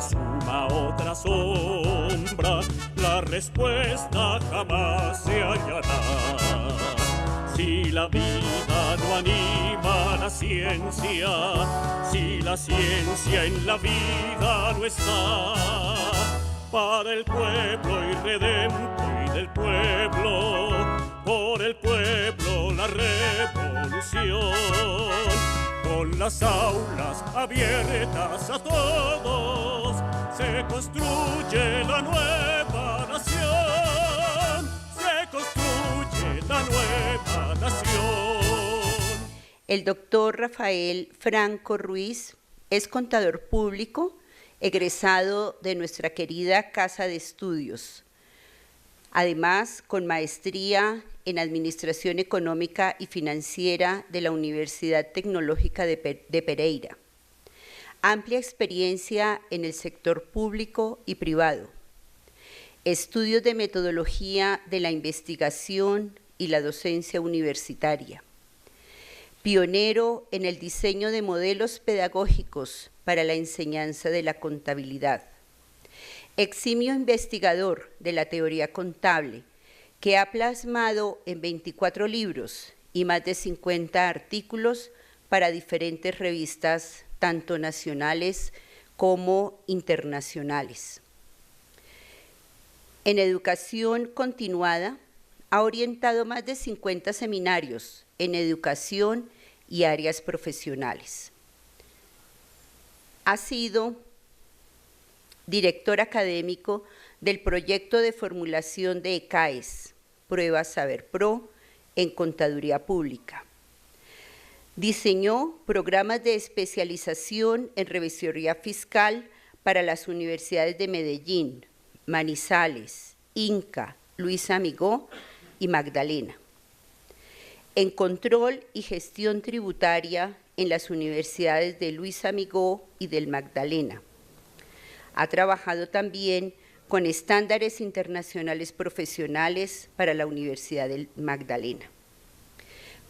se suma otra sombra, la respuesta jamás se hallará. Si la vida no anima la ciencia, si la ciencia en la vida no está, para el pueblo irredento y del pueblo, por el pueblo la revolución, con las aulas abiertas a todos, se construye la nueva nación, se construye la nueva nación. El doctor Rafael Franco Ruiz es contador público, egresado de nuestra querida Casa de Estudios. Además, con maestría en Administración Económica y Financiera de la Universidad Tecnológica de Pereira. Amplia experiencia en el sector público y privado. Estudios de metodología de la investigación y la docencia universitaria. Pionero en el diseño de modelos pedagógicos para la enseñanza de la contabilidad. Eximio investigador de la teoría contable, que ha plasmado en 24 libros y más de 50 artículos para diferentes revistas, tanto nacionales como internacionales. En educación continuada, ha orientado más de 50 seminarios en educación y áreas profesionales. Ha sido director académico del proyecto de formulación de ECAES, Prueba Saber Pro, en Contaduría Pública. Diseñó programas de especialización en revisoría fiscal para las universidades de Medellín, Manizales, Inca, Luis Amigó y Magdalena. En control y gestión tributaria en las universidades de Luis Amigó y del Magdalena. Ha trabajado también con estándares internacionales profesionales para la Universidad del Magdalena.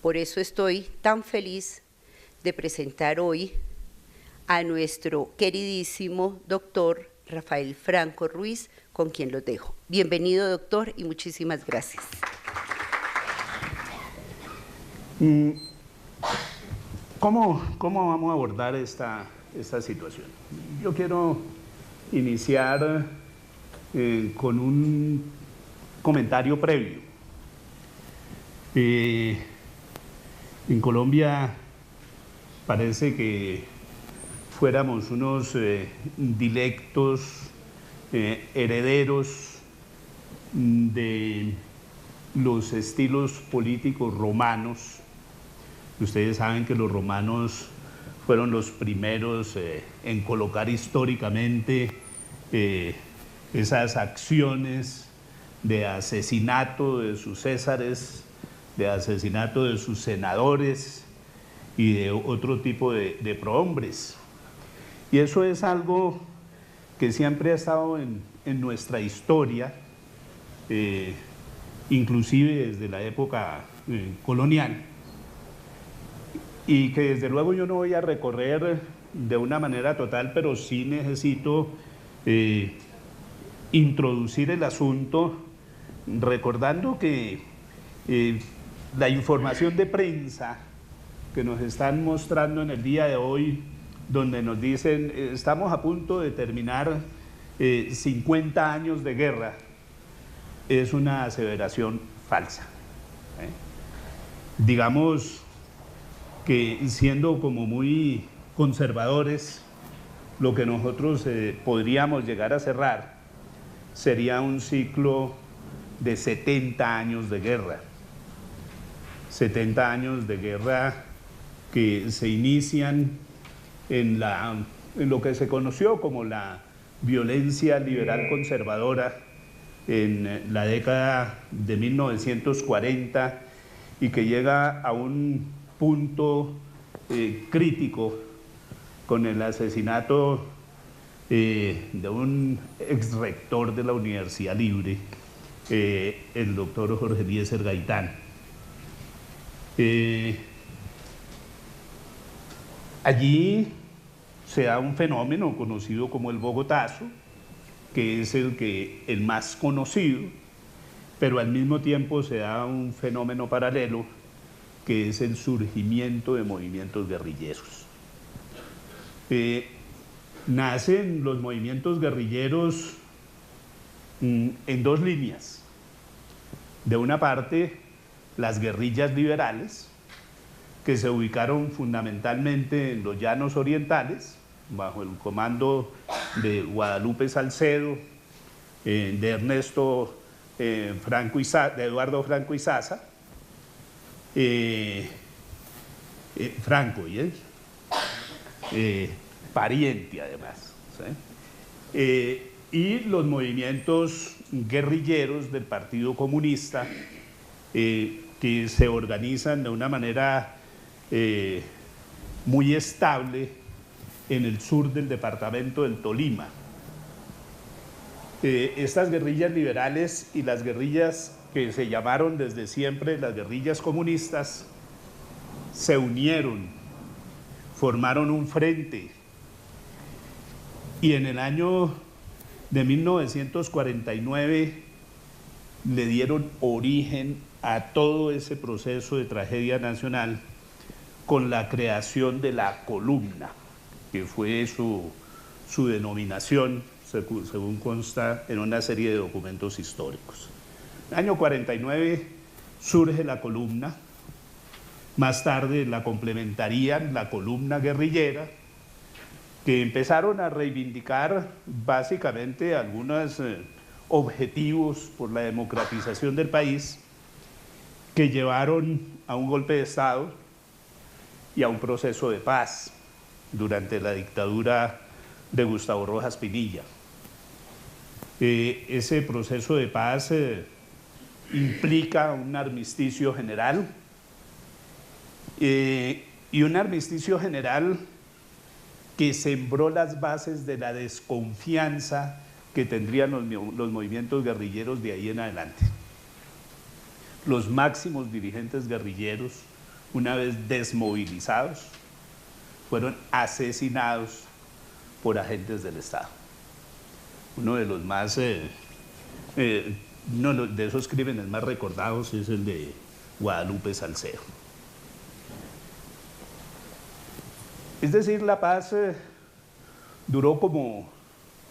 Por eso estoy tan feliz de presentar hoy a nuestro queridísimo doctor Rafael Franco Ruiz, con quien los dejo. Bienvenido, doctor, y muchísimas gracias. ¿Cómo vamos a abordar esta situación? Yo quiero iniciar con un comentario previo. En Colombia parece que fuéramos unos dilectos herederos de los estilos políticos romanos. Ustedes saben que los romanos fueron los primeros en colocar históricamente esas acciones de asesinato de sus césares, de asesinato de sus senadores y de otro tipo de prohombres. Y eso es algo que siempre ha estado en nuestra historia, inclusive desde la época colonial, y que desde luego yo no voy a recorrer de una manera total, pero sí necesito introducir el asunto recordando que la información de prensa que nos están mostrando en el día de hoy, donde nos dicen estamos a punto de terminar 50 años de guerra, es una aseveración falsa. Digamos que siendo como muy conservadores, lo que nosotros podríamos llegar a cerrar sería un ciclo de 70 años de guerra. 70 años de guerra que se inician en lo que se conoció como la violencia liberal conservadora en la década de 1940 y que llega a un punto crítico con el asesinato de un ex rector de la Universidad Libre, el doctor Jorge Eliezer Gaitán. Allí se da un fenómeno conocido como el Bogotazo, que es el más conocido, pero al mismo tiempo se da un fenómeno paralelo, que es el surgimiento de movimientos guerrilleros. Nacen los movimientos guerrilleros en dos líneas. De una parte, las guerrillas liberales, que se ubicaron fundamentalmente en los llanos orientales, bajo el comando de Guadalupe Salcedo, de Ernesto de Eduardo Franco Izaza, Franco, pariente además, ¿sí? Y los movimientos guerrilleros del Partido Comunista, que se organizan de una manera muy estable en el sur del departamento del Tolima. Estas guerrillas liberales y las guerrillas que se llamaron desde siempre las guerrillas comunistas se unieron, formaron un frente, y en el año de 1949 le dieron origen a todo ese proceso de tragedia nacional con la creación de la columna, que fue su denominación, según consta en una serie de documentos históricos. En el año 49 surge la columna, más tarde la complementarían la columna guerrillera, que empezaron a reivindicar básicamente algunos objetivos por la democratización del país, que llevaron a un golpe de Estado y a un proceso de paz durante la dictadura de Gustavo Rojas Pinilla. Ese proceso de paz implica un armisticio general, y un armisticio general que sembró las bases de la desconfianza que tendrían los movimientos guerrilleros de ahí en adelante. Los máximos dirigentes guerrilleros, una vez desmovilizados, fueron asesinados por agentes del Estado. Uno de los más, uno de esos crímenes más recordados es el de Guadalupe Salcedo. Es decir, la paz duró como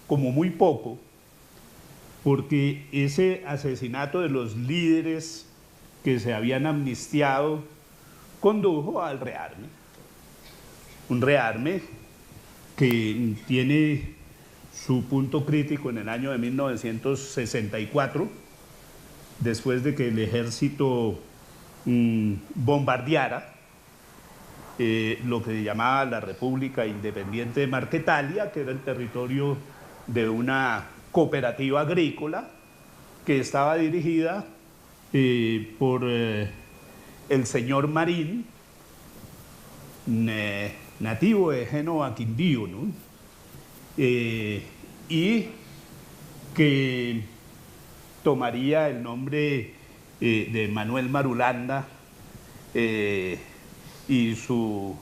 muy poco, porque ese asesinato de los líderes que se habían amnistiado condujo al rearme. Un rearme que tiene su punto crítico en el año de 1964, después de que el ejército bombardeara lo que se llamaba la República Independiente de Marquetalia, que era el territorio de una cooperativa agrícola que estaba dirigida por el señor Marín, nativo de Génova, Quindío, ¿no? Y que tomaría el nombre de Manuel Marulanda, y su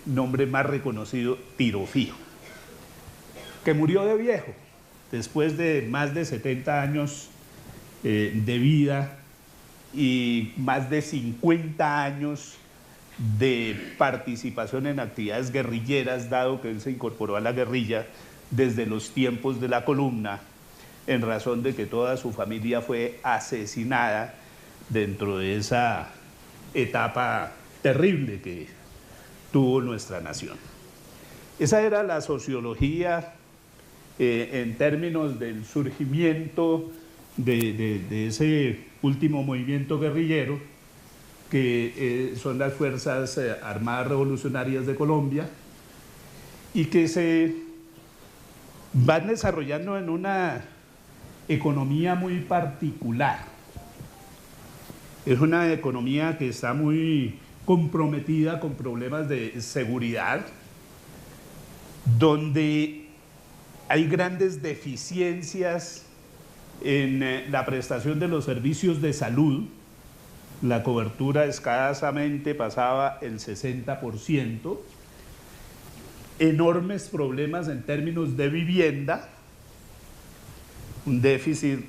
nombre más reconocido, Tiro Fijo, que murió de viejo, después de más de 70 años de vida y más de 50 años de participación en actividades guerrilleras, dado que él se incorporó a la guerrilla desde los tiempos de la columna, en razón de que toda su familia fue asesinada dentro de esa etapa terrible que tuvo nuestra nación. Esa era la sociología en términos del surgimiento de ese último movimiento guerrillero, que son las Fuerzas Armadas Revolucionarias de Colombia, y que se van desarrollando en una economía muy particular. Es una economía que está muy comprometida con problemas de seguridad, donde hay grandes deficiencias en la prestación de los servicios de salud. La cobertura escasamente pasaba el 60%, enormes problemas en términos de vivienda, un déficit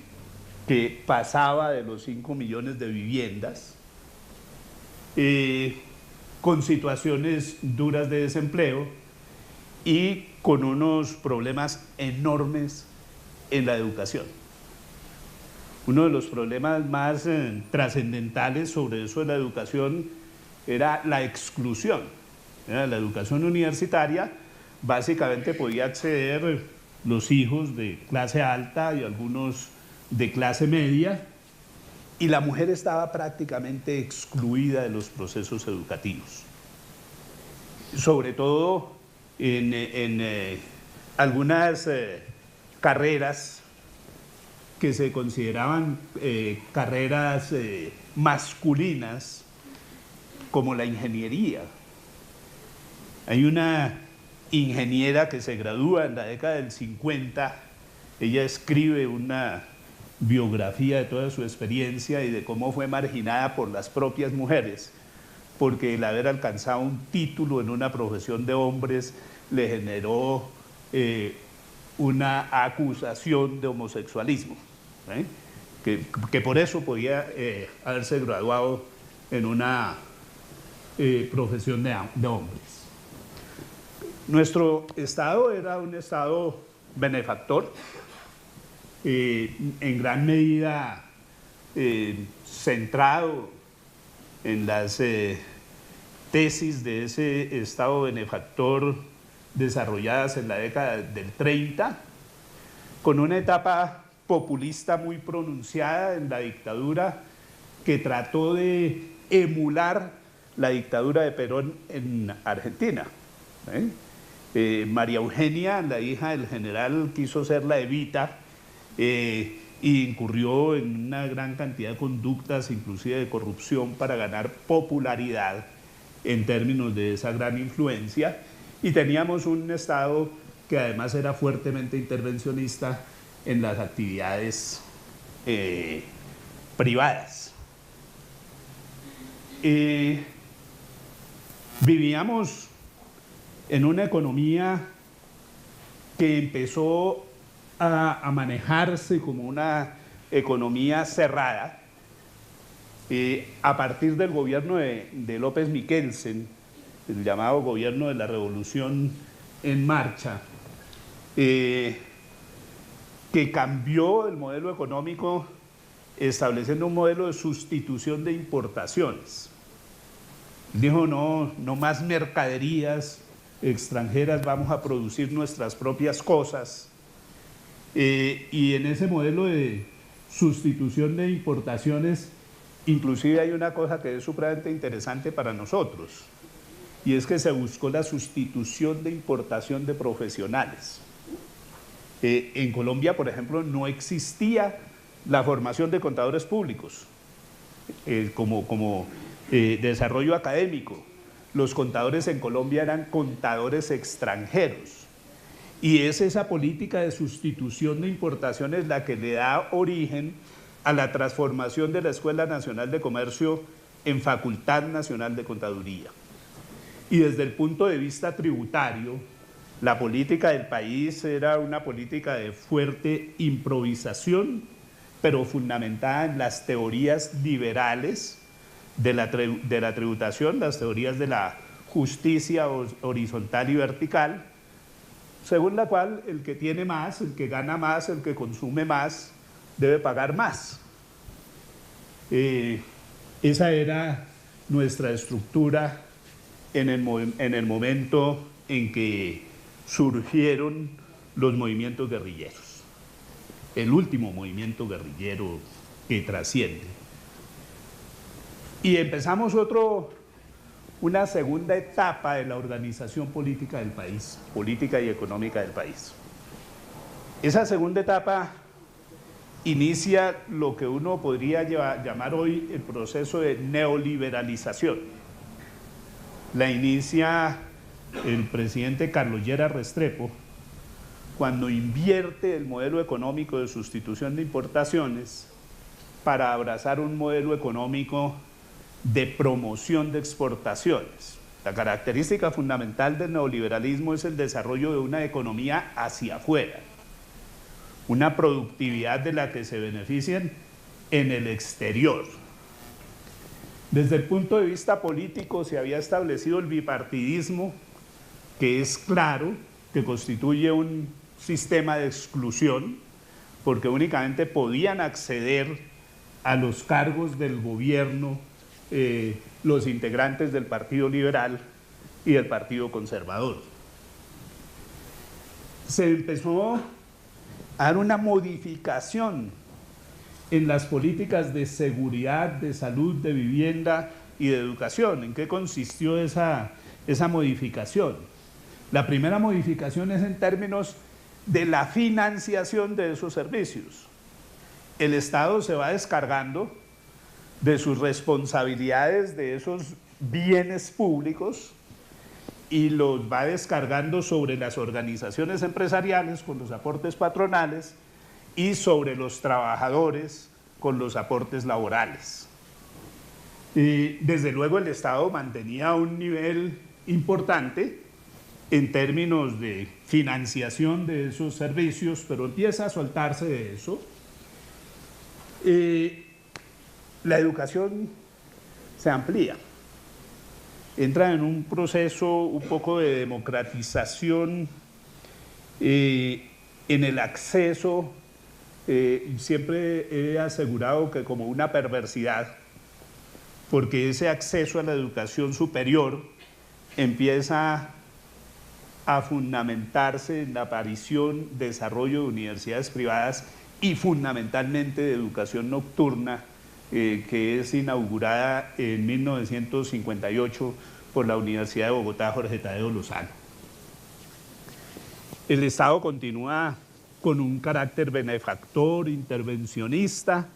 que pasaba de los 5 millones de viviendas, con situaciones duras de desempleo y con unos problemas enormes en la educación. Uno de los problemas más trascendentales sobre eso de la educación era la exclusión. La educación universitaria básicamente podía acceder los hijos de clase alta y algunos de clase media, y la mujer estaba prácticamente excluida de los procesos educativos. Sobre todo en algunas carreras que se consideraban carreras masculinas, como la ingeniería. Hay una ingeniera que se gradúa en la década del 50, ella escribe una biografía de toda su experiencia y de cómo fue marginada por las propias mujeres, porque el haber alcanzado un título en una profesión de hombres le generó una acusación de homosexualismo, que por eso podía haberse graduado en una profesión de hombres. Nuestro Estado era un Estado benefactor, en gran medida centrado en las tesis de ese Estado benefactor desarrolladas en la década del 30, con una etapa populista muy pronunciada en la dictadura que trató de emular la dictadura de Perón en Argentina. María Eugenia, la hija del general, quiso ser la Evita y incurrió en una gran cantidad de conductas, inclusive de corrupción, para ganar popularidad en términos de esa gran influencia. Y teníamos un Estado que además era fuertemente intervencionista en las actividades privadas. Vivíamos en una economía que empezó a manejarse como una economía cerrada a partir del gobierno de López Michelsen, el llamado gobierno de la Revolución en Marcha, que cambió el modelo económico estableciendo un modelo de sustitución de importaciones. Dijo, no más mercaderías extranjeras, vamos a producir nuestras propias cosas. Y en ese modelo de sustitución de importaciones, inclusive hay una cosa que es supremamente interesante para nosotros, y es que se buscó la sustitución de importación de profesionales. En Colombia, por ejemplo, no existía la formación de contadores públicos como desarrollo académico. Los contadores en Colombia eran contadores extranjeros. Y es esa política de sustitución de importaciones la que le da origen a la transformación de la Escuela Nacional de Comercio en Facultad Nacional de Contaduría. Y desde el punto de vista tributario, la política del país era una política de fuerte improvisación, pero fundamentada en las teorías liberales de la tributación, las teorías de la justicia horizontal y vertical, según la cual el que tiene más, el que gana más, el que consume más, debe pagar más. Esa era nuestra estructura en el momento en que surgieron los movimientos guerrilleros, el último movimiento guerrillero que trasciende. Y empezamos una segunda etapa de la organización política del país, política y económica del país. Esa segunda etapa inicia lo que uno podría llamar hoy el proceso de neoliberalización. La inicia el presidente Carlos Lleras Restrepo cuando invierte el modelo económico de sustitución de importaciones para abrazar un modelo económico de promoción de exportaciones. La característica fundamental del neoliberalismo es el desarrollo de una economía hacia afuera, una productividad de la que se benefician en el exterior. Desde el punto de vista político se había establecido el bipartidismo, que es claro que constituye un sistema de exclusión, porque únicamente podían acceder a los cargos del gobierno los integrantes del Partido Liberal y del Partido Conservador. Se empezó a dar una modificación en las políticas de seguridad, de salud, de vivienda y de educación. ¿En qué consistió esa modificación? La primera modificación es en términos de la financiación de esos servicios. El Estado se va descargando de sus responsabilidades de esos bienes públicos y los va descargando sobre las organizaciones empresariales con los aportes patronales y sobre los trabajadores con los aportes laborales. Y desde luego el Estado mantenía un nivel importante en términos de financiación de esos servicios, pero empieza a soltarse de eso. La educación se amplía, entra en un proceso un poco de democratización en el acceso. Siempre he asegurado que como una perversidad, porque ese acceso a la educación superior empieza a fundamentarse en la aparición, desarrollo de universidades privadas y fundamentalmente de educación nocturna, que es inaugurada en 1958 por la Universidad de Bogotá, Jorge Tadeo Lozano. El Estado continúa con un carácter benefactor, intervencionista,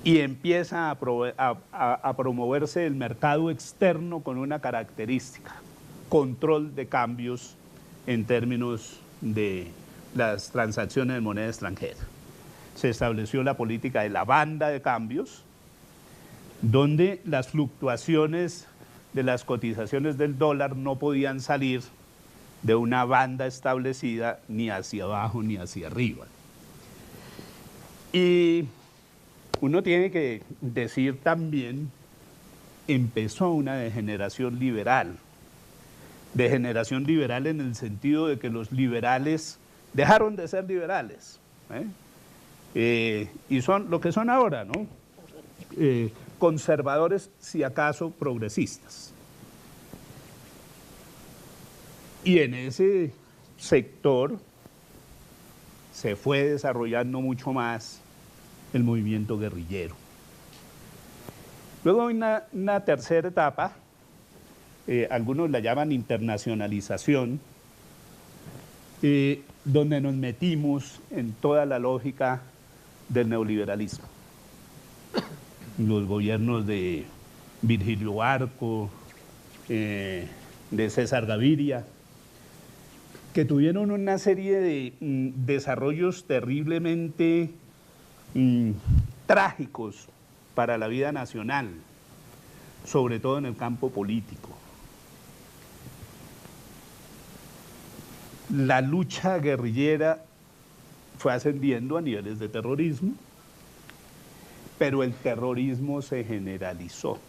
y empieza a promoverse el mercado externo con una característica: control de cambios en términos de las transacciones de moneda extranjera. Se estableció la política de la banda de cambios, donde las fluctuaciones de las cotizaciones del dólar no podían salir de una banda establecida ni hacia abajo ni hacia arriba. Y uno tiene que decir también, empezó una degeneración liberal en el sentido de que los liberales dejaron de ser liberales, y son lo que son ahora, ¿no? Conservadores, si acaso progresistas. Y en ese sector se fue desarrollando mucho más el movimiento guerrillero. Luego hay una tercera etapa, algunos la llaman internacionalización, donde nos metimos en toda la lógica del neoliberalismo. Los gobiernos de Virgilio Barco, de César Gaviria, que tuvieron una serie de desarrollos terriblemente trágicos para la vida nacional, sobre todo en el campo político. La lucha guerrillera fue ascendiendo a niveles de terrorismo, pero el terrorismo se generalizó,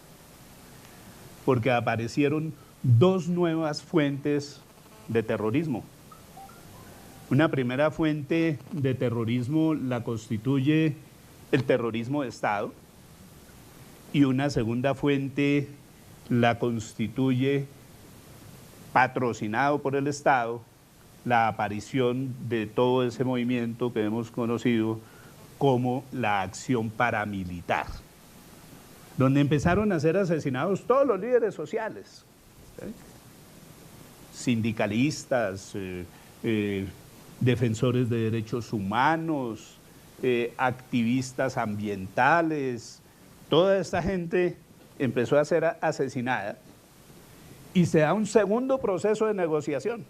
porque aparecieron dos nuevas fuentes de terrorismo. Una primera fuente de terrorismo la constituye el terrorismo de Estado, y una segunda fuente la constituye, patrocinado por el Estado, la aparición de todo ese movimiento que hemos conocido como la acción paramilitar, donde empezaron a ser asesinados todos los líderes sociales, sindicalistas, defensores de derechos humanos, activistas ambientales. Toda esta gente empezó a ser asesinada y se da un segundo proceso de negociación.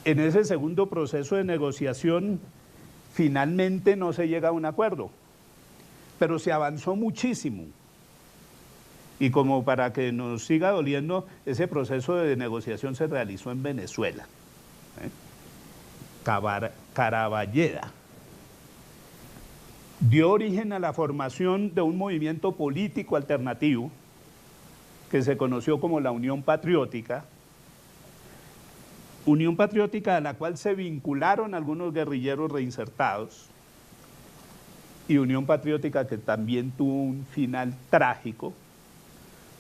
En ese segundo proceso de negociación finalmente no se llega a un acuerdo, pero se avanzó muchísimo. Y como para que nos siga doliendo, ese proceso de negociación se realizó en Venezuela. Caraballeda dio origen a la formación de un movimiento político alternativo que se conoció como la Unión Patriótica, a la cual se vincularon algunos guerrilleros reinsertados, y Unión Patriótica que también tuvo un final trágico,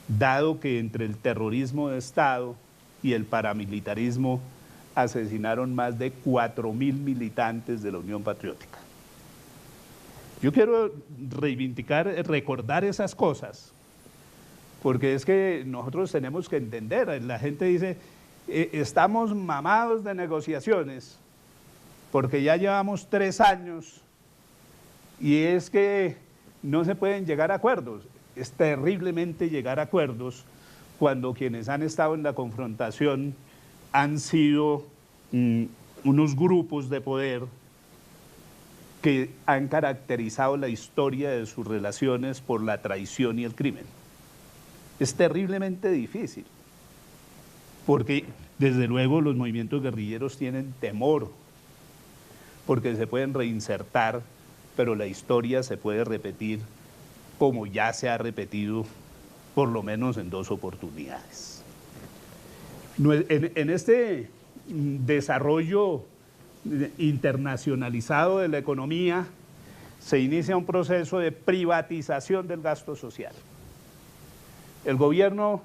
dado que entre el terrorismo de Estado y el paramilitarismo asesinaron más de 4.000 militantes de la Unión Patriótica. Yo quiero recordar esas cosas, porque es que nosotros tenemos que entender, la gente dice, estamos mamados de negociaciones, porque ya llevamos 3 años, y es que no se pueden llegar a acuerdos. Es terriblemente llegar a acuerdos cuando quienes han estado en la confrontación han sido unos grupos de poder que han caracterizado la historia de sus relaciones por la traición y el crimen. Es terriblemente difícil, porque desde luego los movimientos guerrilleros tienen temor, porque se pueden reinsertar, pero la historia se puede repetir como ya se ha repetido por lo menos en 2 oportunidades. En este desarrollo internacionalizado de la economía se inicia un proceso de privatización del gasto social. El gobierno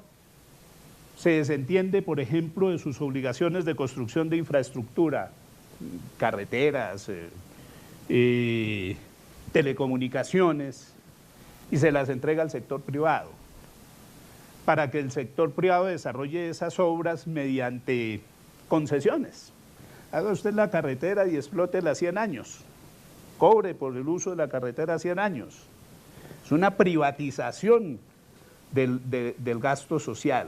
se desentiende, por ejemplo, de sus obligaciones de construcción de infraestructura, carreteras, telecomunicaciones, y se las entrega al sector privado, para que el sector privado desarrolle esas obras mediante concesiones. Haga usted la carretera y explótela 100 años, cobre por el uso de la carretera 100 años. Es una privatización del gasto social.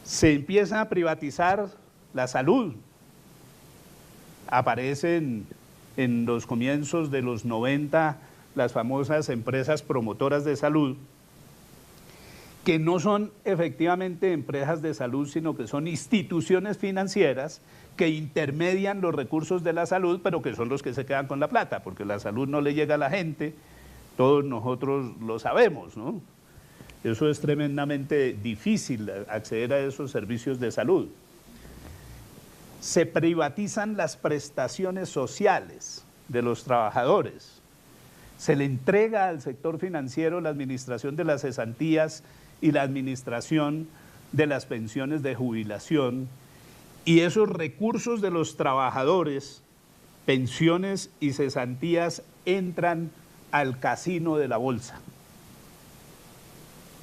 Se empieza a privatizar la salud. Aparecen en los comienzos de los 90 las famosas empresas promotoras de salud, que no son efectivamente empresas de salud, sino que son instituciones financieras que intermedian los recursos de la salud, pero que son los que se quedan con la plata, porque la salud no le llega a la gente, todos nosotros lo sabemos, ¿no? Eso es tremendamente difícil, acceder a esos servicios de salud. Se privatizan las prestaciones sociales de los trabajadores. Se le entrega al sector financiero la administración de las cesantías y la administración de las pensiones de jubilación, y esos recursos de los trabajadores, pensiones y cesantías, entran al casino de la bolsa.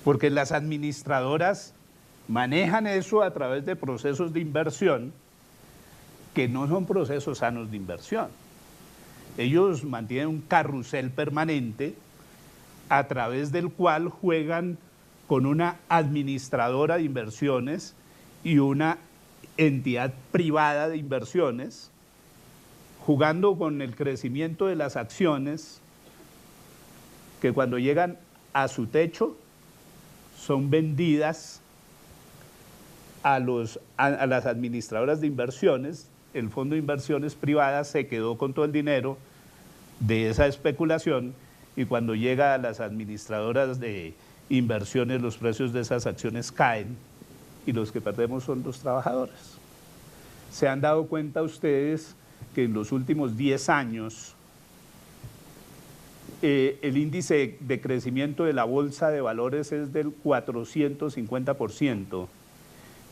Porque las administradoras manejan eso a través de procesos de inversión que no son procesos sanos de inversión. Ellos mantienen un carrusel permanente a través del cual juegan con una administradora de inversiones y una entidad privada de inversiones, jugando con el crecimiento de las acciones que cuando llegan a su techo son vendidas a las administradoras de inversiones. El fondo de inversiones privadas se quedó con todo el dinero de esa especulación, y cuando llega a las administradoras de inversiones los precios de esas acciones caen y los que perdemos son los trabajadores. ¿Se han dado cuenta ustedes que en los últimos 10 años el índice de crecimiento de la bolsa de valores es del 450%,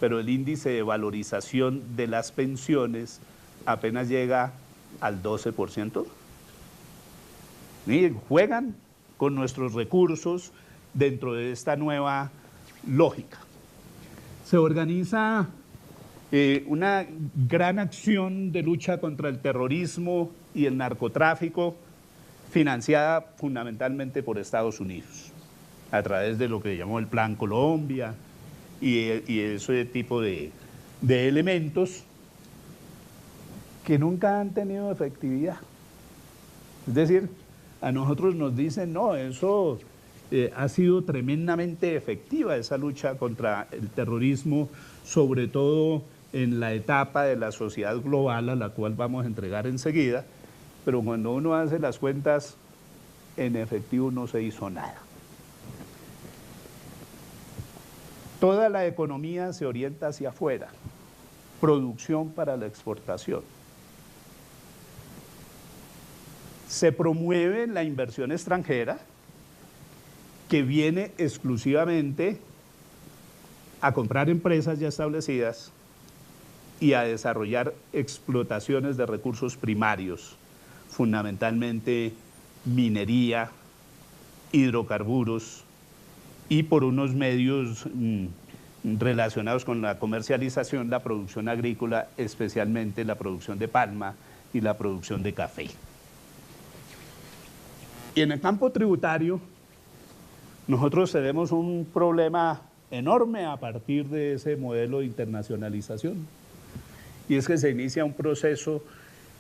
pero el índice de valorización de las pensiones apenas llega al 12%? Miren, juegan con nuestros recursos dentro de esta nueva lógica. Se organiza una gran acción de lucha contra el terrorismo y el narcotráfico, financiada fundamentalmente por Estados Unidos, a través de lo que llamó el Plan Colombia y ese tipo de elementos que nunca han tenido efectividad. Es decir, a nosotros nos dicen, no, eso ha sido tremendamente efectiva esa lucha contra el terrorismo, sobre todo en la etapa de la sociedad global a la cual vamos a entregar enseguida, pero cuando uno hace las cuentas, en efectivo no se hizo nada. Toda la economía se orienta hacia afuera, producción para la exportación. Se promueve la inversión extranjera que viene exclusivamente a comprar empresas ya establecidas y a desarrollar explotaciones de recursos primarios, fundamentalmente minería, hidrocarburos y por unos medios relacionados con la comercialización, la producción agrícola, especialmente la producción de palma y la producción de café. Y en el campo tributario, nosotros tenemos un problema enorme a partir de ese modelo de internacionalización, y es que se inicia un proceso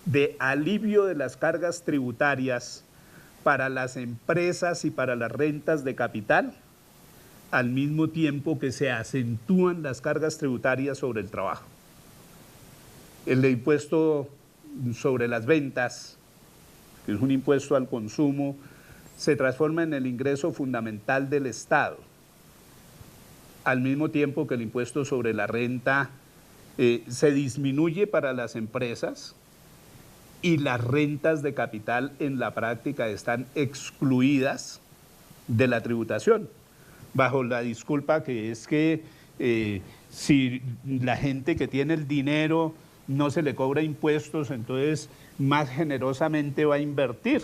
de alivio de las cargas tributarias para las empresas y para las rentas de capital, al mismo tiempo que se acentúan las cargas tributarias sobre el trabajo. El impuesto sobre las ventas, que es un impuesto al consumo, se transforma en el ingreso fundamental del Estado, al mismo tiempo que el impuesto sobre la renta se disminuye para las empresas y las rentas de capital en la práctica están excluidas de la tributación, bajo la disculpa que es que si la gente que tiene el dinero no se le cobra impuestos, entonces más generosamente va a invertir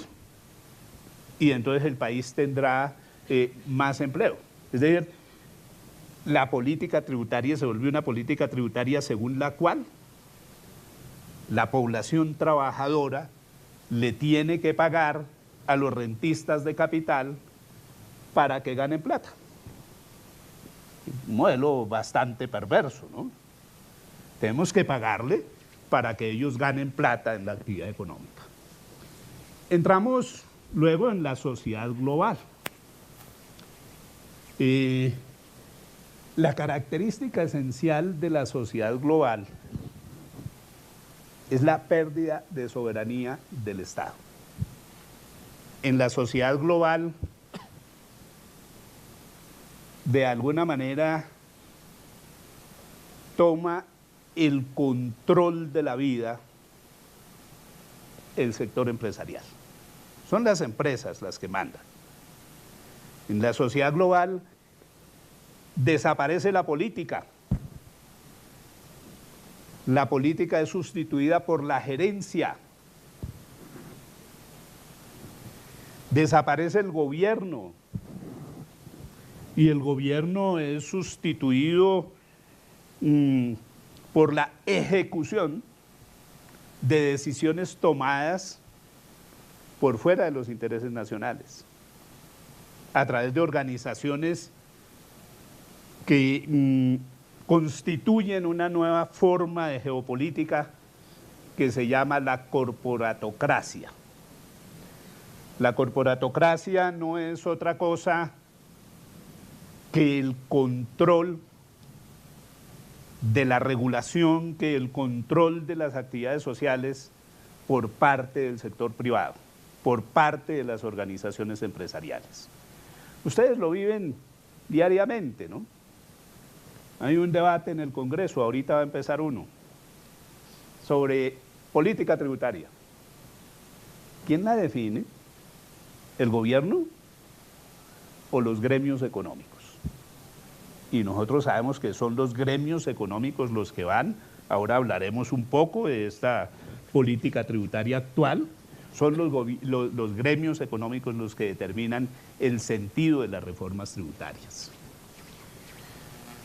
y entonces el país tendrá más empleo. Es decir, la política tributaria se volvió una política tributaria según la cual la población trabajadora le tiene que pagar a los rentistas de capital para que ganen plata. Un modelo bastante perverso, ¿no? Tenemos que pagarle para que ellos ganen plata en la actividad económica. Entramos luego en la sociedad global. La característica esencial de la sociedad global es la pérdida de soberanía del Estado. En la sociedad global, de alguna manera, toma el control de la vida el sector empresarial. Son las empresas las que mandan. En la sociedad global desaparece la política. La política es sustituida por la gerencia. Desaparece el gobierno y el gobierno es sustituido por la ejecución de decisiones tomadas por fuera de los intereses nacionales, a través de organizaciones que constituyen una nueva forma de geopolítica que se llama la corporatocracia. La corporatocracia no es otra cosa que el control de la regulación, que el control de las actividades sociales por parte del sector privado, por parte de las organizaciones empresariales. Ustedes lo viven diariamente, ¿no? Hay un debate en el Congreso, ahorita va a empezar uno, sobre política tributaria. ¿Quién la define? ¿El gobierno o los gremios económicos? Y nosotros sabemos que son los gremios económicos los que van, ahora hablaremos un poco de esta política tributaria actual, son los gremios económicos los que determinan el sentido de las reformas tributarias.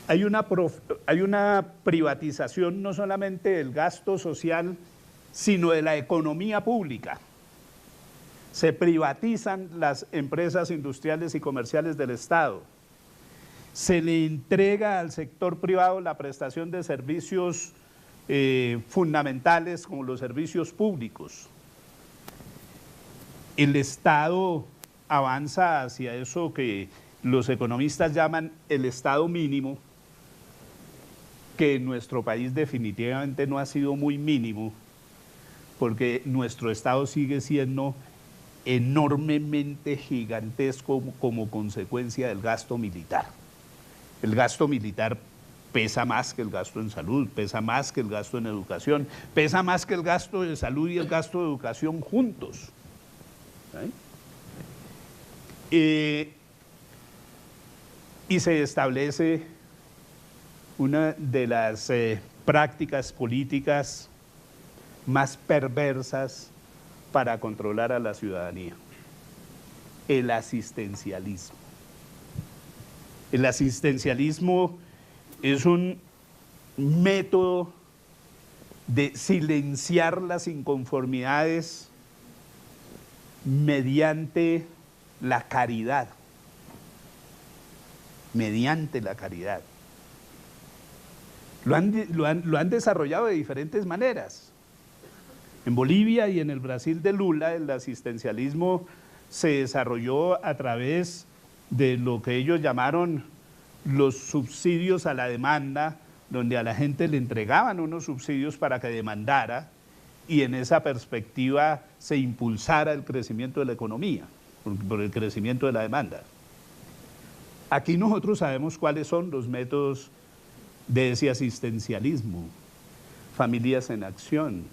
Hay una privatización no solamente del gasto social, sino de la economía pública. Se privatizan las empresas industriales y comerciales del Estado. Se le entrega al sector privado la prestación de servicios fundamentales como los servicios públicos. El Estado avanza hacia eso que los economistas llaman el Estado mínimo, que en nuestro país definitivamente no ha sido muy mínimo, porque nuestro Estado sigue siendo enormemente gigantesco como consecuencia del gasto militar. El gasto militar pesa más que el gasto en salud, pesa más que el gasto en educación, pesa más que el gasto de salud y el gasto de educación juntos. Y se establece una de las prácticas políticas más perversas para controlar a la ciudadanía: el asistencialismo. El asistencialismo es un método de silenciar las inconformidades mediante la caridad. Mediante la caridad. Lo han desarrollado de diferentes maneras. En Bolivia y en el Brasil de Lula, el asistencialismo se desarrolló a través de lo que ellos llamaron los subsidios a la demanda, donde a la gente le entregaban unos subsidios para que demandara, y en esa perspectiva se impulsara el crecimiento de la economía, por el crecimiento de la demanda. Aquí nosotros sabemos cuáles son los métodos de ese asistencialismo: Familias en Acción.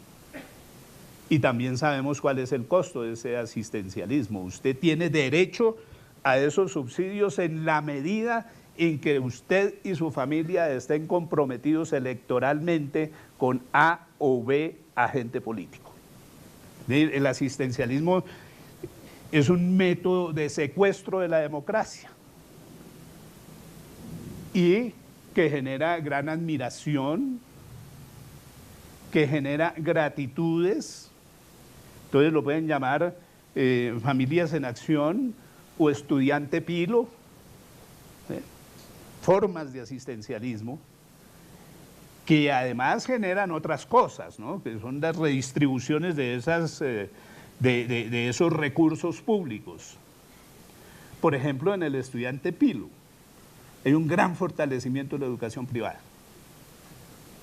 Y también sabemos cuál es el costo de ese asistencialismo. Usted tiene derecho a esos subsidios en la medida en que usted y su familia estén comprometidos electoralmente con A o B agente político. El asistencialismo es un método de secuestro de la democracia y que genera gran admiración, que genera gratitudes. Entonces lo pueden llamar Familias en Acción o Estudiante Pilo, formas de asistencialismo que además generan otras cosas, ¿no? Que son las redistribuciones de esos recursos públicos. Por ejemplo, en el Estudiante Pilo hay un gran fortalecimiento de la educación privada.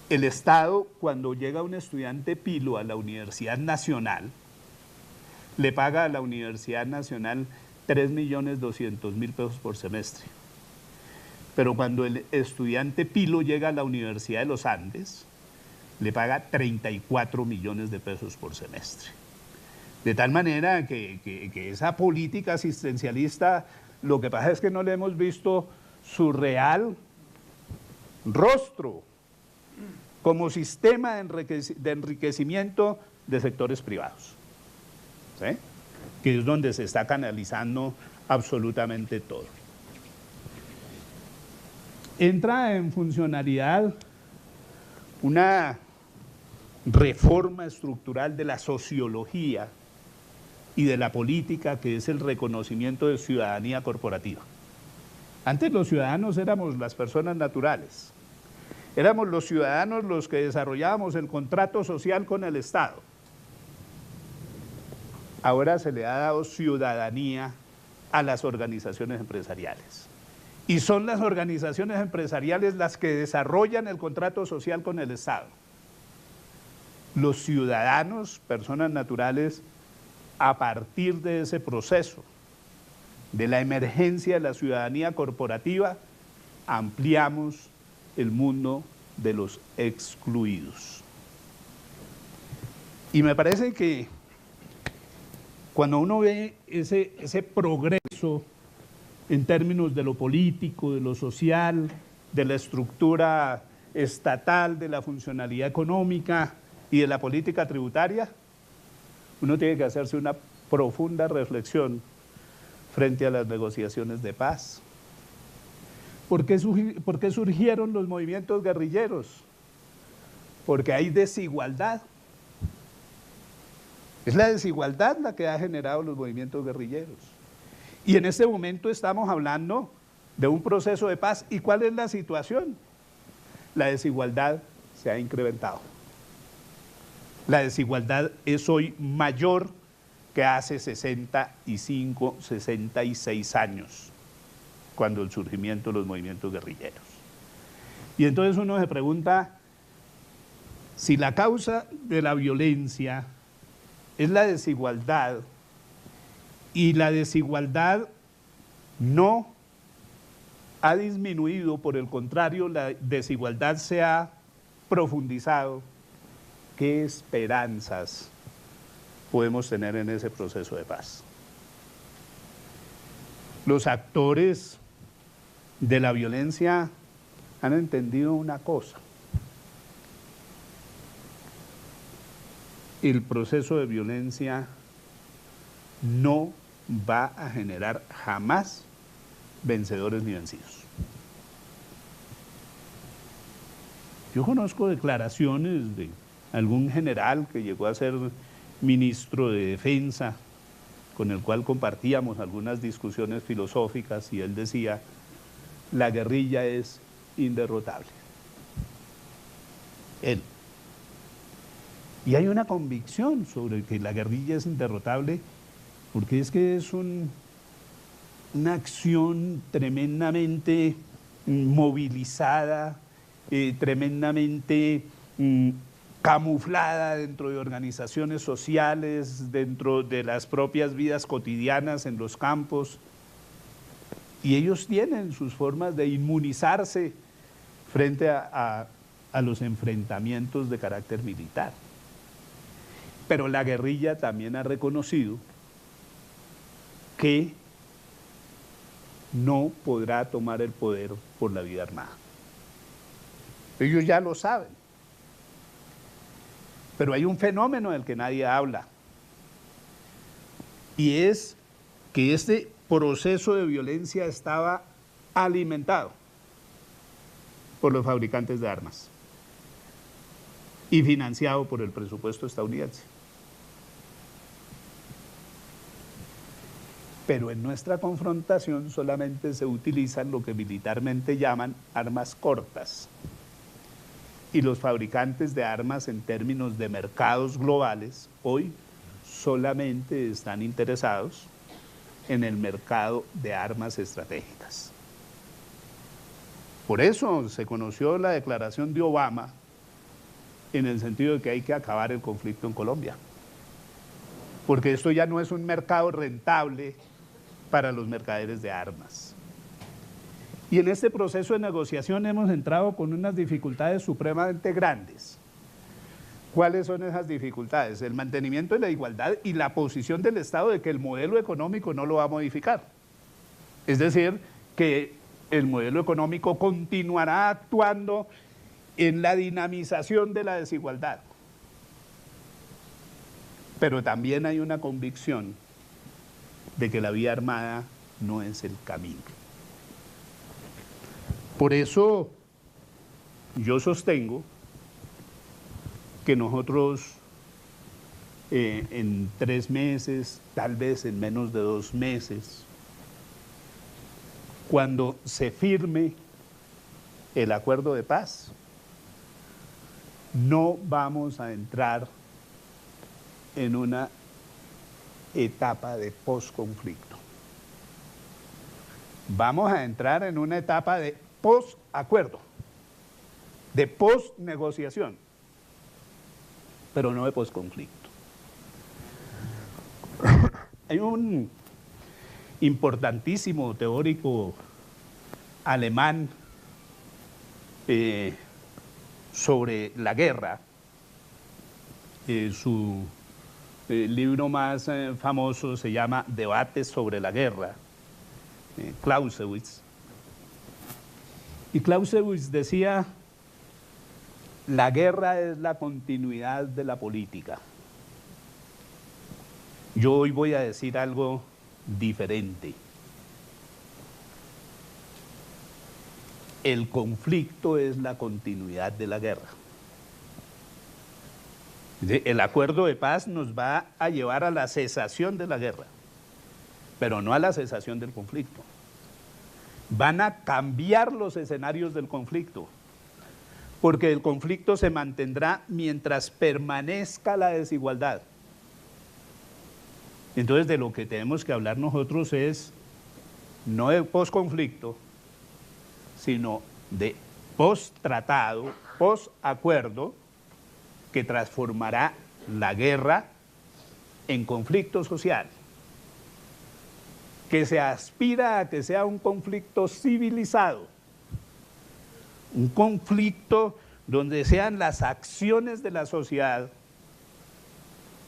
El Estado, cuando llega un estudiante Pilo a la Universidad Nacional, le paga a la Universidad Nacional 3.200.000 pesos por semestre. Pero cuando el estudiante Pilo llega a la Universidad de los Andes, le paga 34 millones de pesos por semestre. De tal manera que esa política asistencialista, lo que pasa es que no le hemos visto su real rostro como sistema de enriquecimiento de sectores privados, ¿sí? Que es donde se está canalizando absolutamente todo. Entra en funcionalidad una reforma estructural de la sociología y de la política, que es el reconocimiento de ciudadanía corporativa. Antes los ciudadanos éramos las personas naturales, éramos los ciudadanos los que desarrollábamos el contrato social con el Estado. Ahora se le ha dado ciudadanía a las organizaciones empresariales. Y son las organizaciones empresariales las que desarrollan el contrato social con el Estado. Los ciudadanos, personas naturales, a partir de ese proceso, de la emergencia de la ciudadanía corporativa, ampliamos el mundo de los excluidos. Y me parece que cuando uno ve ese progreso en términos de lo político, de lo social, de la estructura estatal, de la funcionalidad económica y de la política tributaria, uno tiene que hacerse una profunda reflexión frente a las negociaciones de paz. ¿Por qué surgieron los movimientos guerrilleros? Porque hay desigualdad. Es la desigualdad la que ha generado los movimientos guerrilleros. Y en este momento estamos hablando de un proceso de paz. ¿Y cuál es la situación? La desigualdad se ha incrementado. La desigualdad es hoy mayor que hace 65, 66 años, cuando el surgimiento de los movimientos guerrilleros. Y entonces uno se pregunta si la causa de la violencia es la desigualdad, y la desigualdad no ha disminuido, por el contrario, la desigualdad se ha profundizado, ¿qué esperanzas podemos tener en ese proceso de paz? Los actores de la violencia han entendido una cosa: el proceso de violencia no va a generar jamás vencedores ni vencidos. Yo conozco declaraciones de algún general que llegó a ser ministro de Defensa, con el cual compartíamos algunas discusiones filosóficas, y él decía: la guerrilla es inderrotable. Él. Y hay una convicción sobre que la guerrilla es inderrotable, porque es que es una acción tremendamente movilizada, tremendamente camuflada dentro de organizaciones sociales, dentro de las propias vidas cotidianas en los campos, y ellos tienen sus formas de inmunizarse frente a los enfrentamientos de carácter militar. Pero la guerrilla también ha reconocido que no podrá tomar el poder por la vía armada. Ellos ya lo saben. Pero hay un fenómeno del que nadie habla, y es que este proceso de violencia estaba alimentado por los fabricantes de armas y financiado por el presupuesto estadounidense. Pero en nuestra confrontación solamente se utilizan lo que militarmente llaman armas cortas. Y los fabricantes de armas, en términos de mercados globales, hoy solamente están interesados en el mercado de armas estratégicas. Por eso se conoció la declaración de Obama en el sentido de que hay que acabar el conflicto en Colombia, porque esto ya no es un mercado rentable para los mercaderes de armas. Y en este proceso de negociación hemos entrado con unas dificultades supremamente grandes. ¿Cuáles son esas dificultades? El mantenimiento de la igualdad y la posición del Estado de que el modelo económico no lo va a modificar. Es decir, que el modelo económico continuará actuando en la dinamización de la desigualdad. Pero también hay una convicción de que la vía armada no es el camino. Por eso yo sostengo que nosotros en 3 meses, tal vez en menos de 2 meses, cuando se firme el acuerdo de paz, no vamos a entrar en una etapa de posconflicto. Vamos a entrar en una etapa de posacuerdo, de posnegociación, pero no de posconflicto. Hay un importantísimo teórico alemán sobre la guerra. Su libro más famoso se llama Debates sobre la guerra, Clausewitz. Y Clausewitz decía: la guerra es la continuidad de la política. Yo hoy voy a decir algo diferente. El conflicto es la continuidad de la guerra. El acuerdo de paz nos va a llevar a la cesación de la guerra, pero no a la cesación del conflicto. Van a cambiar los escenarios del conflicto, porque el conflicto se mantendrá mientras permanezca la desigualdad. Entonces, de lo que tenemos que hablar nosotros es no de posconflicto, sino de post-tratado, post-acuerdo, que transformará la guerra en conflicto social, que se aspira a que sea un conflicto civilizado, un conflicto donde sean las acciones de la sociedad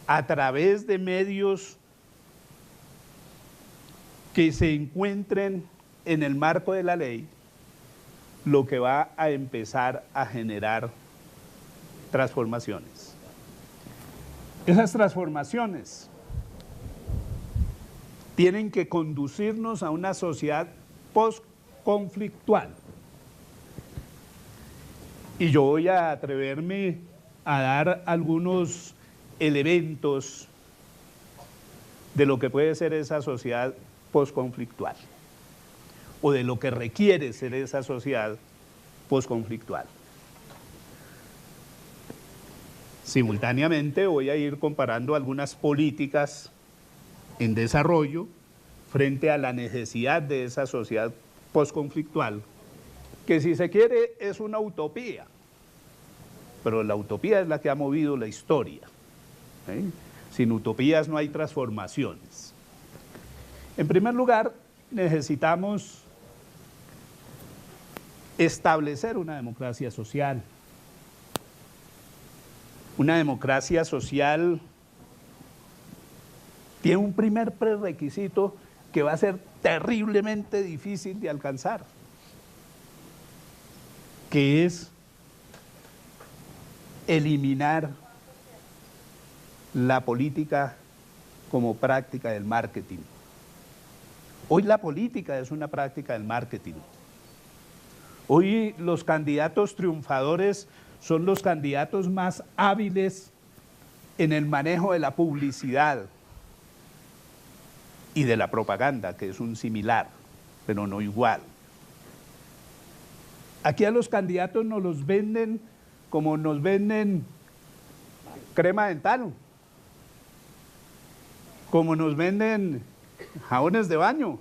a través de medios que se encuentren en el marco de la ley, lo que va a empezar a generar transformaciones. Esas transformaciones tienen que conducirnos a una sociedad postconflictual. Y yo voy a atreverme a dar algunos elementos de lo que puede ser esa sociedad postconflictual o de lo que requiere ser esa sociedad postconflictual. Simultáneamente voy a ir comparando algunas políticas en desarrollo frente a la necesidad de esa sociedad postconflictual, que si se quiere es una utopía, pero la utopía es la que ha movido la historia. Sin utopías no hay transformaciones. En primer lugar, necesitamos establecer una democracia social. Una democracia social tiene un primer prerequisito que va a ser terriblemente difícil de alcanzar, que es eliminar la política como práctica del marketing. Hoy la política es una práctica del marketing. Hoy los candidatos triunfadores son los candidatos más hábiles en el manejo de la publicidad y de la propaganda, que es un similar, pero no igual. Aquí a los candidatos nos los venden como nos venden crema dental, como nos venden jabones de baño,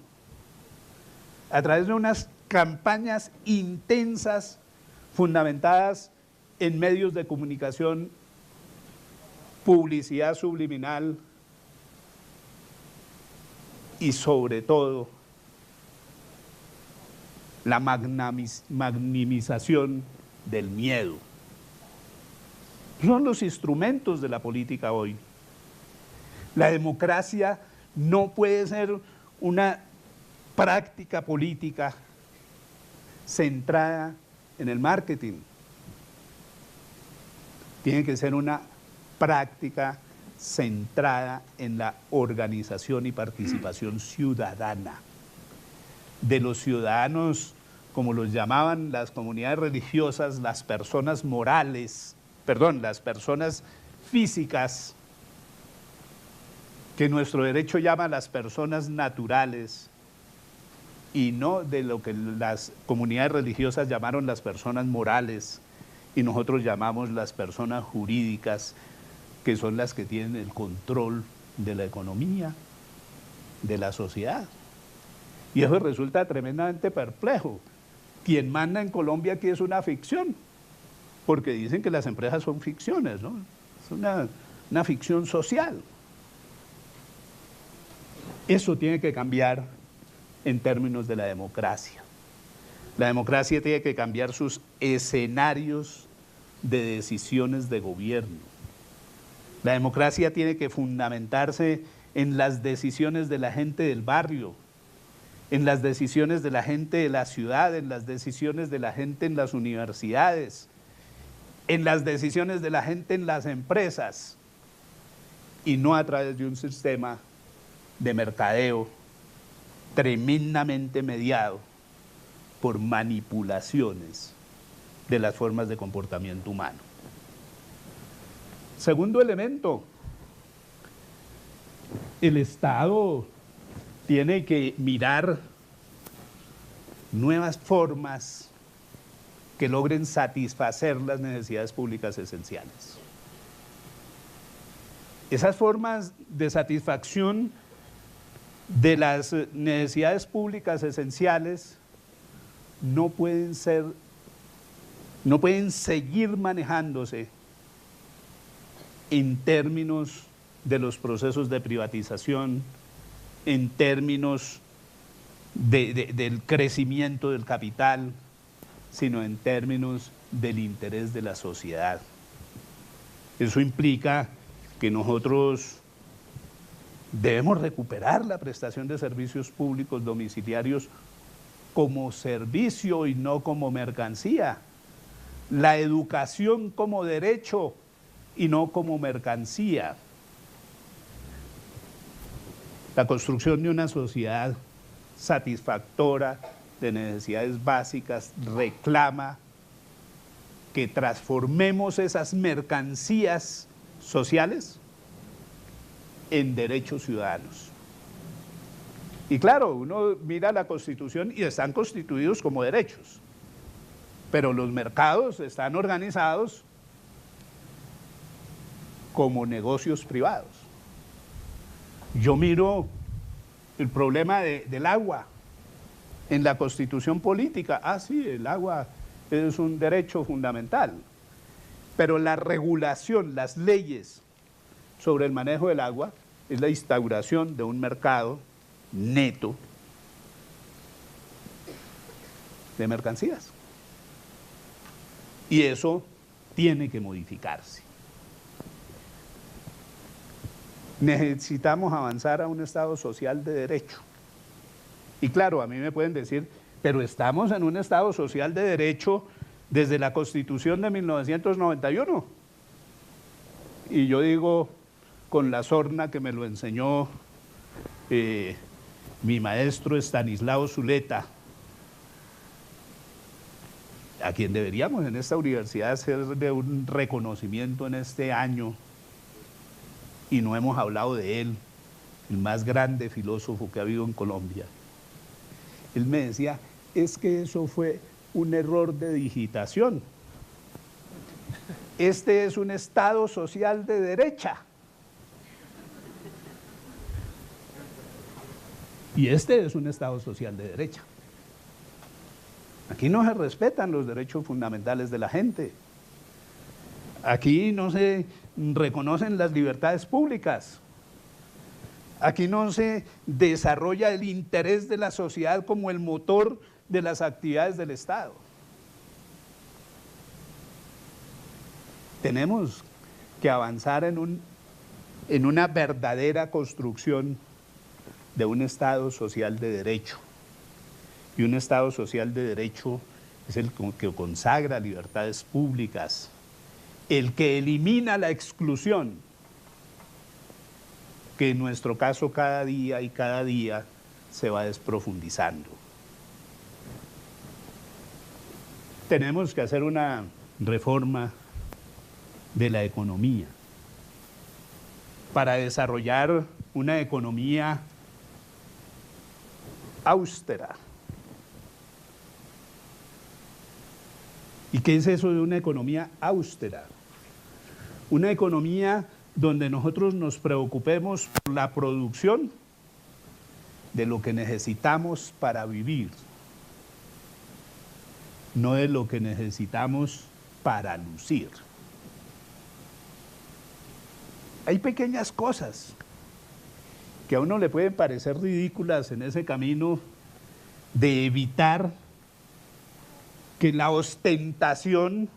a través de unas campañas intensas fundamentadas en medios de comunicación, publicidad subliminal y sobre todo la magnimización del miedo. Son los instrumentos de la política hoy. La democracia no puede ser una práctica política centrada en el marketing. Tiene que ser una práctica centrada en la organización y participación ciudadana de los ciudadanos, como los llamaban las comunidades religiosas, las personas morales, las personas físicas, que nuestro derecho llama las personas naturales, y no de lo que las comunidades religiosas llamaron las personas morales, y nosotros llamamos las personas jurídicas, que son las que tienen el control de la economía, de la sociedad. Y eso resulta tremendamente perplejo. Quien manda en Colombia aquí es una ficción, porque dicen que las empresas son ficciones, ¿no? Es una ficción social. Eso tiene que cambiar en términos de la democracia. La democracia tiene que cambiar sus escenarios de decisiones de gobierno. La democracia tiene que fundamentarse en las decisiones de la gente del barrio, en las decisiones de la gente de la ciudad, en las decisiones de la gente en las universidades, en las decisiones de la gente en las empresas, y no a través de un sistema de mercadeo tremendamente mediado por manipulaciones de las formas de comportamiento humano. Segundo elemento, el Estado tiene que mirar nuevas formas que logren satisfacer las necesidades públicas esenciales. Esas formas de satisfacción de las necesidades públicas esenciales no pueden seguir manejándose en términos de los procesos de privatización, en términos del crecimiento del capital, sino en términos del interés de la sociedad. Eso implica que nosotros debemos recuperar la prestación de servicios públicos domiciliarios como servicio y no como mercancía, la educación como derecho y no como mercancía, la construcción de una sociedad satisfactora de necesidades básicas reclama que transformemos esas mercancías sociales en derechos ciudadanos. Y claro, uno mira la Constitución y están constituidos como derechos, pero los mercados están organizados como negocios privados. Yo miro el problema del agua en la Constitución política. Ah, sí, el agua es un derecho fundamental, pero la regulación, las leyes sobre el manejo del agua es la instauración de un mercado neto de mercancías. Y eso tiene que modificarse. Necesitamos avanzar a un Estado social de derecho. Y claro, a mí me pueden decir, pero estamos en un Estado social de derecho desde la Constitución de 1991. Y yo digo, con la sorna que me lo enseñó mi maestro Estanislao Zuleta, a quien deberíamos en esta universidad hacerle un reconocimiento en este año, y no hemos hablado de él, el más grande filósofo que ha habido en Colombia. Él me decía, es que eso fue un error de digitación. Este es un Estado social de derecha. Y este es un Estado social de derecha. Aquí no se respetan los derechos fundamentales de la gente. Aquí no se reconocen las libertades públicas. Aquí no se desarrolla el interés de la sociedad como el motor de las actividades del Estado. Tenemos que avanzar en una verdadera construcción de un Estado social de derecho. Y un Estado social de derecho es el que consagra libertades públicas, el que elimina la exclusión, que en nuestro caso cada día se va desprofundizando. Tenemos que hacer una reforma de la economía para desarrollar una economía austera. ¿Y qué es eso de una economía austera? Una economía donde nosotros nos preocupemos por la producción de lo que necesitamos para vivir, no de lo que necesitamos para lucir. Hay pequeñas cosas que a uno le pueden parecer ridículas en ese camino de evitar que la ostentación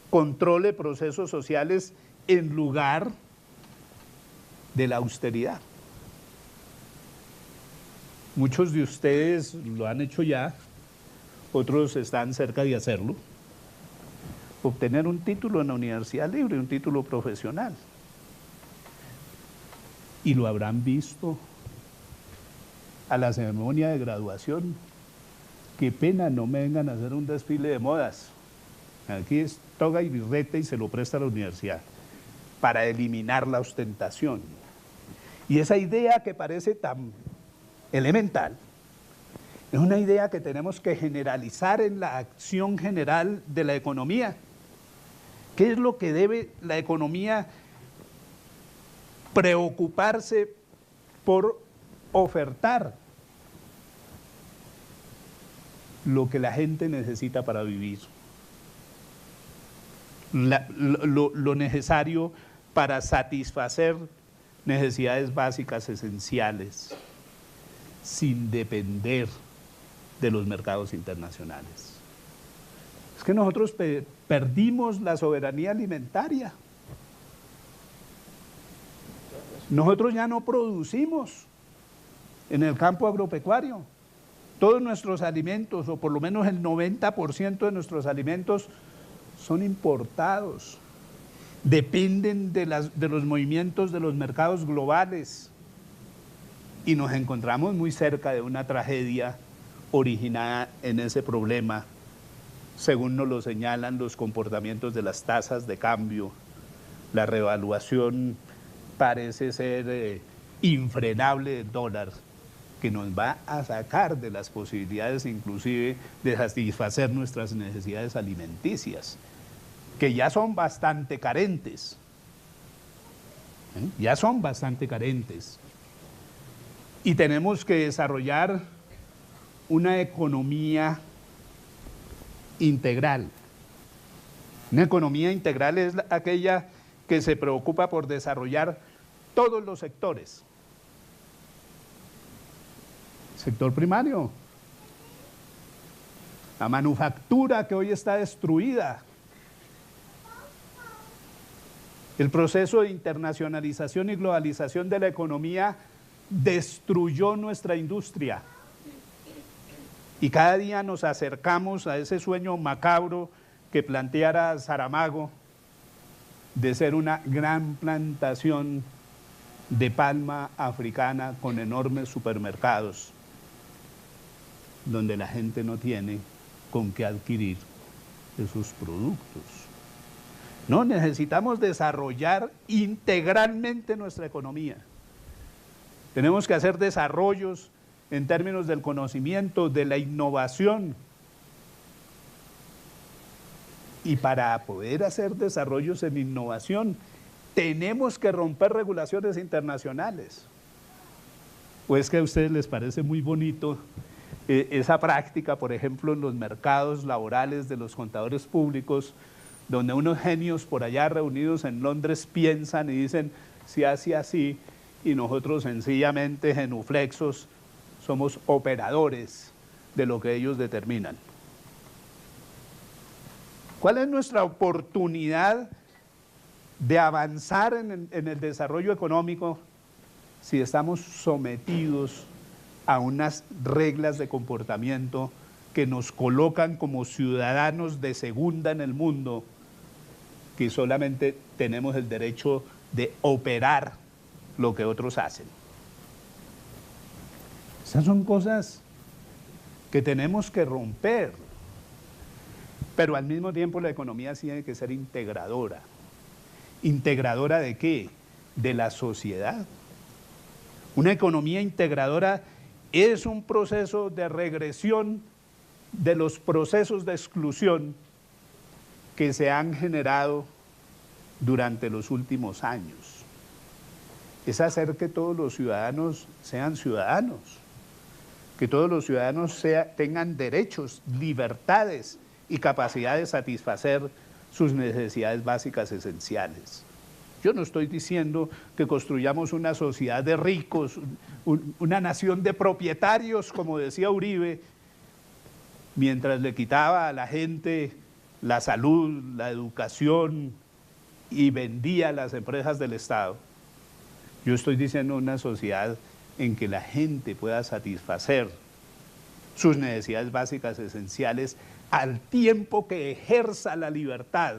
controle procesos sociales en lugar de la austeridad. Muchos de ustedes lo han hecho ya, otros están cerca de hacerlo. Obtener un título en la Universidad Libre, un título profesional. Y lo habrán visto a la ceremonia de graduación. Qué pena, no me vengan a hacer un desfile de modas. Aquí es toga y birrete y se lo presta a la universidad para eliminar la ostentación. Y esa idea que parece tan elemental es una idea que tenemos que generalizar en la acción general de la economía. ¿Qué es lo que debe la economía preocuparse por ofertar lo que la gente necesita para vivir, lo necesario para satisfacer necesidades básicas esenciales, sin depender de los mercados internacionales. Es que nosotros perdimos la soberanía alimentaria. Nosotros ya no producimos en el campo agropecuario. Todos nuestros alimentos, o por lo menos el 90% de nuestros alimentos, son importados. Dependen de los movimientos de los mercados globales. Y nos encontramos muy cerca de una tragedia originada en ese problema, según nos lo señalan los comportamientos de las tasas de cambio. La revaluación parece ser infrenable del dólar, que nos va a sacar de las posibilidades inclusive de satisfacer nuestras necesidades alimenticias, que ya son bastante carentes. Ya son bastante carentes. Y tenemos que desarrollar una economía integral. Una economía integral es aquella que se preocupa por desarrollar todos los sectores. Sector primario, la manufactura que hoy está destruida, el proceso de internacionalización y globalización de la economía destruyó nuestra industria y cada día nos acercamos a ese sueño macabro que planteara Saramago de ser una gran plantación de palma africana con enormes supermercados donde la gente no tiene con qué adquirir esos productos. No, necesitamos desarrollar integralmente nuestra economía. Tenemos que hacer desarrollos en términos del conocimiento, de la innovación. Y para poder hacer desarrollos en innovación, tenemos que romper regulaciones internacionales. ¿O es que a ustedes les parece muy bonito esa práctica, por ejemplo, en los mercados laborales de los contadores públicos, donde unos genios por allá reunidos en Londres piensan y dicen, se hace así, y nosotros sencillamente genuflexos somos operadores de lo que ellos determinan? ¿Cuál es nuestra oportunidad de avanzar en el desarrollo económico si estamos sometidos a unas reglas de comportamiento que nos colocan como ciudadanos de segunda en el mundo, que solamente tenemos el derecho de operar lo que otros hacen? Esas son cosas que tenemos que romper, pero al mismo tiempo la economía sí tiene que ser integradora. ¿Integradora de qué? De la sociedad. Una economía integradora es un proceso de regresión de los procesos de exclusión que se han generado durante los últimos años. Es hacer que todos los ciudadanos sean ciudadanos, que todos los ciudadanos tengan derechos, libertades y capacidad de satisfacer sus necesidades básicas esenciales. Yo no estoy diciendo que construyamos una sociedad de ricos, una nación de propietarios, como decía Uribe, mientras le quitaba a la gente la salud, la educación y vendía las empresas del Estado. Yo estoy diciendo una sociedad en que la gente pueda satisfacer sus necesidades básicas esenciales al tiempo que ejerza la libertad,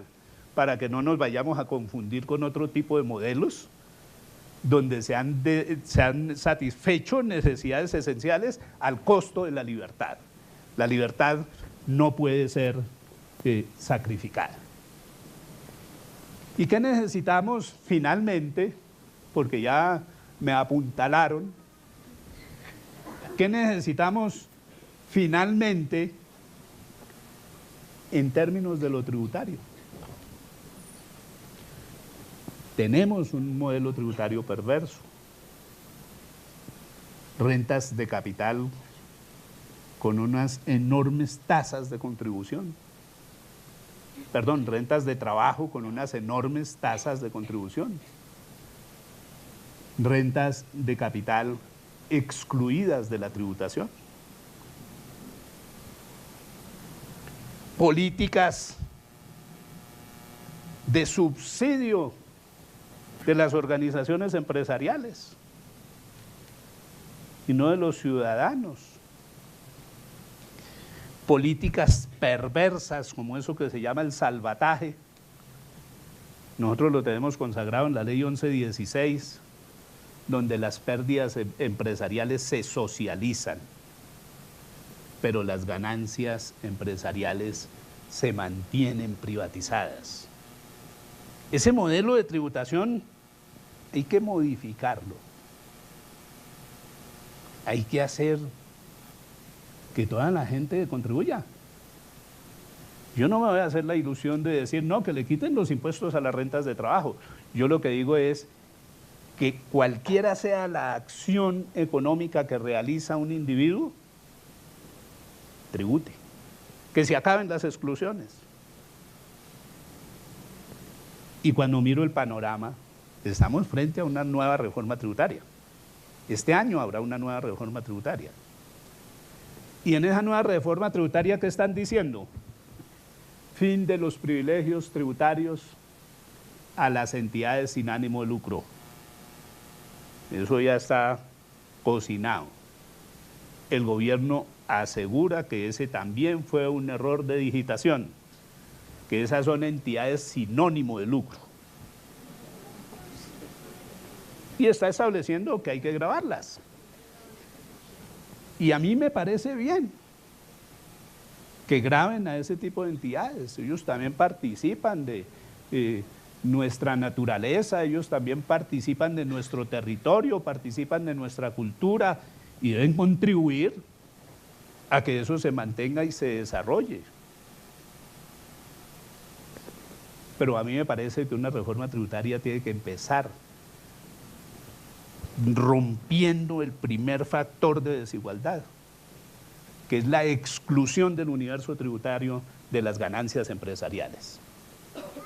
para que no nos vayamos a confundir con otro tipo de modelos donde se han satisfecho necesidades esenciales al costo de la libertad. La libertad no puede ser sacrificada. ¿Y qué necesitamos finalmente? Porque ya me apuntalaron. ¿Qué necesitamos finalmente en términos de lo tributario? tenemos un modelo tributario perverso. Rentas de capital con unas enormes tasas de contribución. Perdón, rentas de trabajo con unas enormes tasas de contribución. Rentas de capital excluidas de la tributación. Políticas de subsidio de las organizaciones empresariales y no de los ciudadanos. Políticas perversas como eso que se llama el salvataje. Nosotros lo tenemos consagrado en la ley 1116, donde las pérdidas empresariales se socializan, pero las ganancias empresariales se mantienen privatizadas. Ese modelo de tributación hay que modificarlo. Hay que hacer que toda la gente contribuya. Yo no me voy a hacer la ilusión de decir, no, que le quiten los impuestos a las rentas de trabajo. Yo lo que digo es que cualquiera sea la acción económica que realiza un individuo, tribute, que se acaben las exclusiones. Y cuando miro el panorama, estamos frente a una nueva reforma tributaria. Este año habrá una nueva reforma tributaria. Y en esa nueva reforma tributaria, ¿qué están diciendo? Fin de los privilegios tributarios a las entidades sin ánimo de lucro. Eso ya está cocinado. El gobierno asegura que ese también fue un error de digitación, que esas son entidades sin ánimo de lucro. Y está estableciendo que hay que gravarlas. Y a mí me parece bien que graben a ese tipo de entidades. Ellos también participan de nuestra naturaleza, ellos también participan de nuestro territorio, participan de nuestra cultura y deben contribuir a que eso se mantenga y se desarrolle. Pero a mí me parece que una reforma tributaria tiene que empezar rompiendo el primer factor de desigualdad, que es la exclusión del universo tributario de las ganancias empresariales,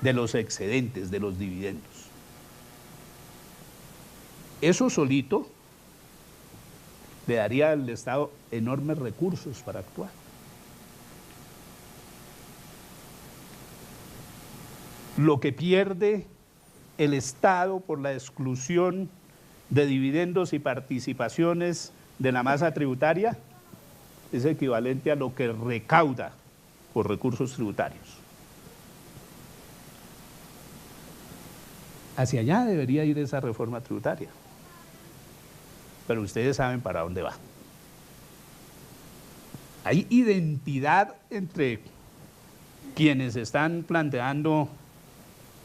de los excedentes, de los dividendos. Eso solito le daría al Estado enormes recursos para actuar. Lo que pierde el Estado por la exclusión de dividendos y participaciones de la masa tributaria es equivalente a lo que recauda por recursos tributarios. Hacia allá debería ir esa reforma tributaria, pero ustedes saben para dónde va. Hay identidad entre quienes están planteando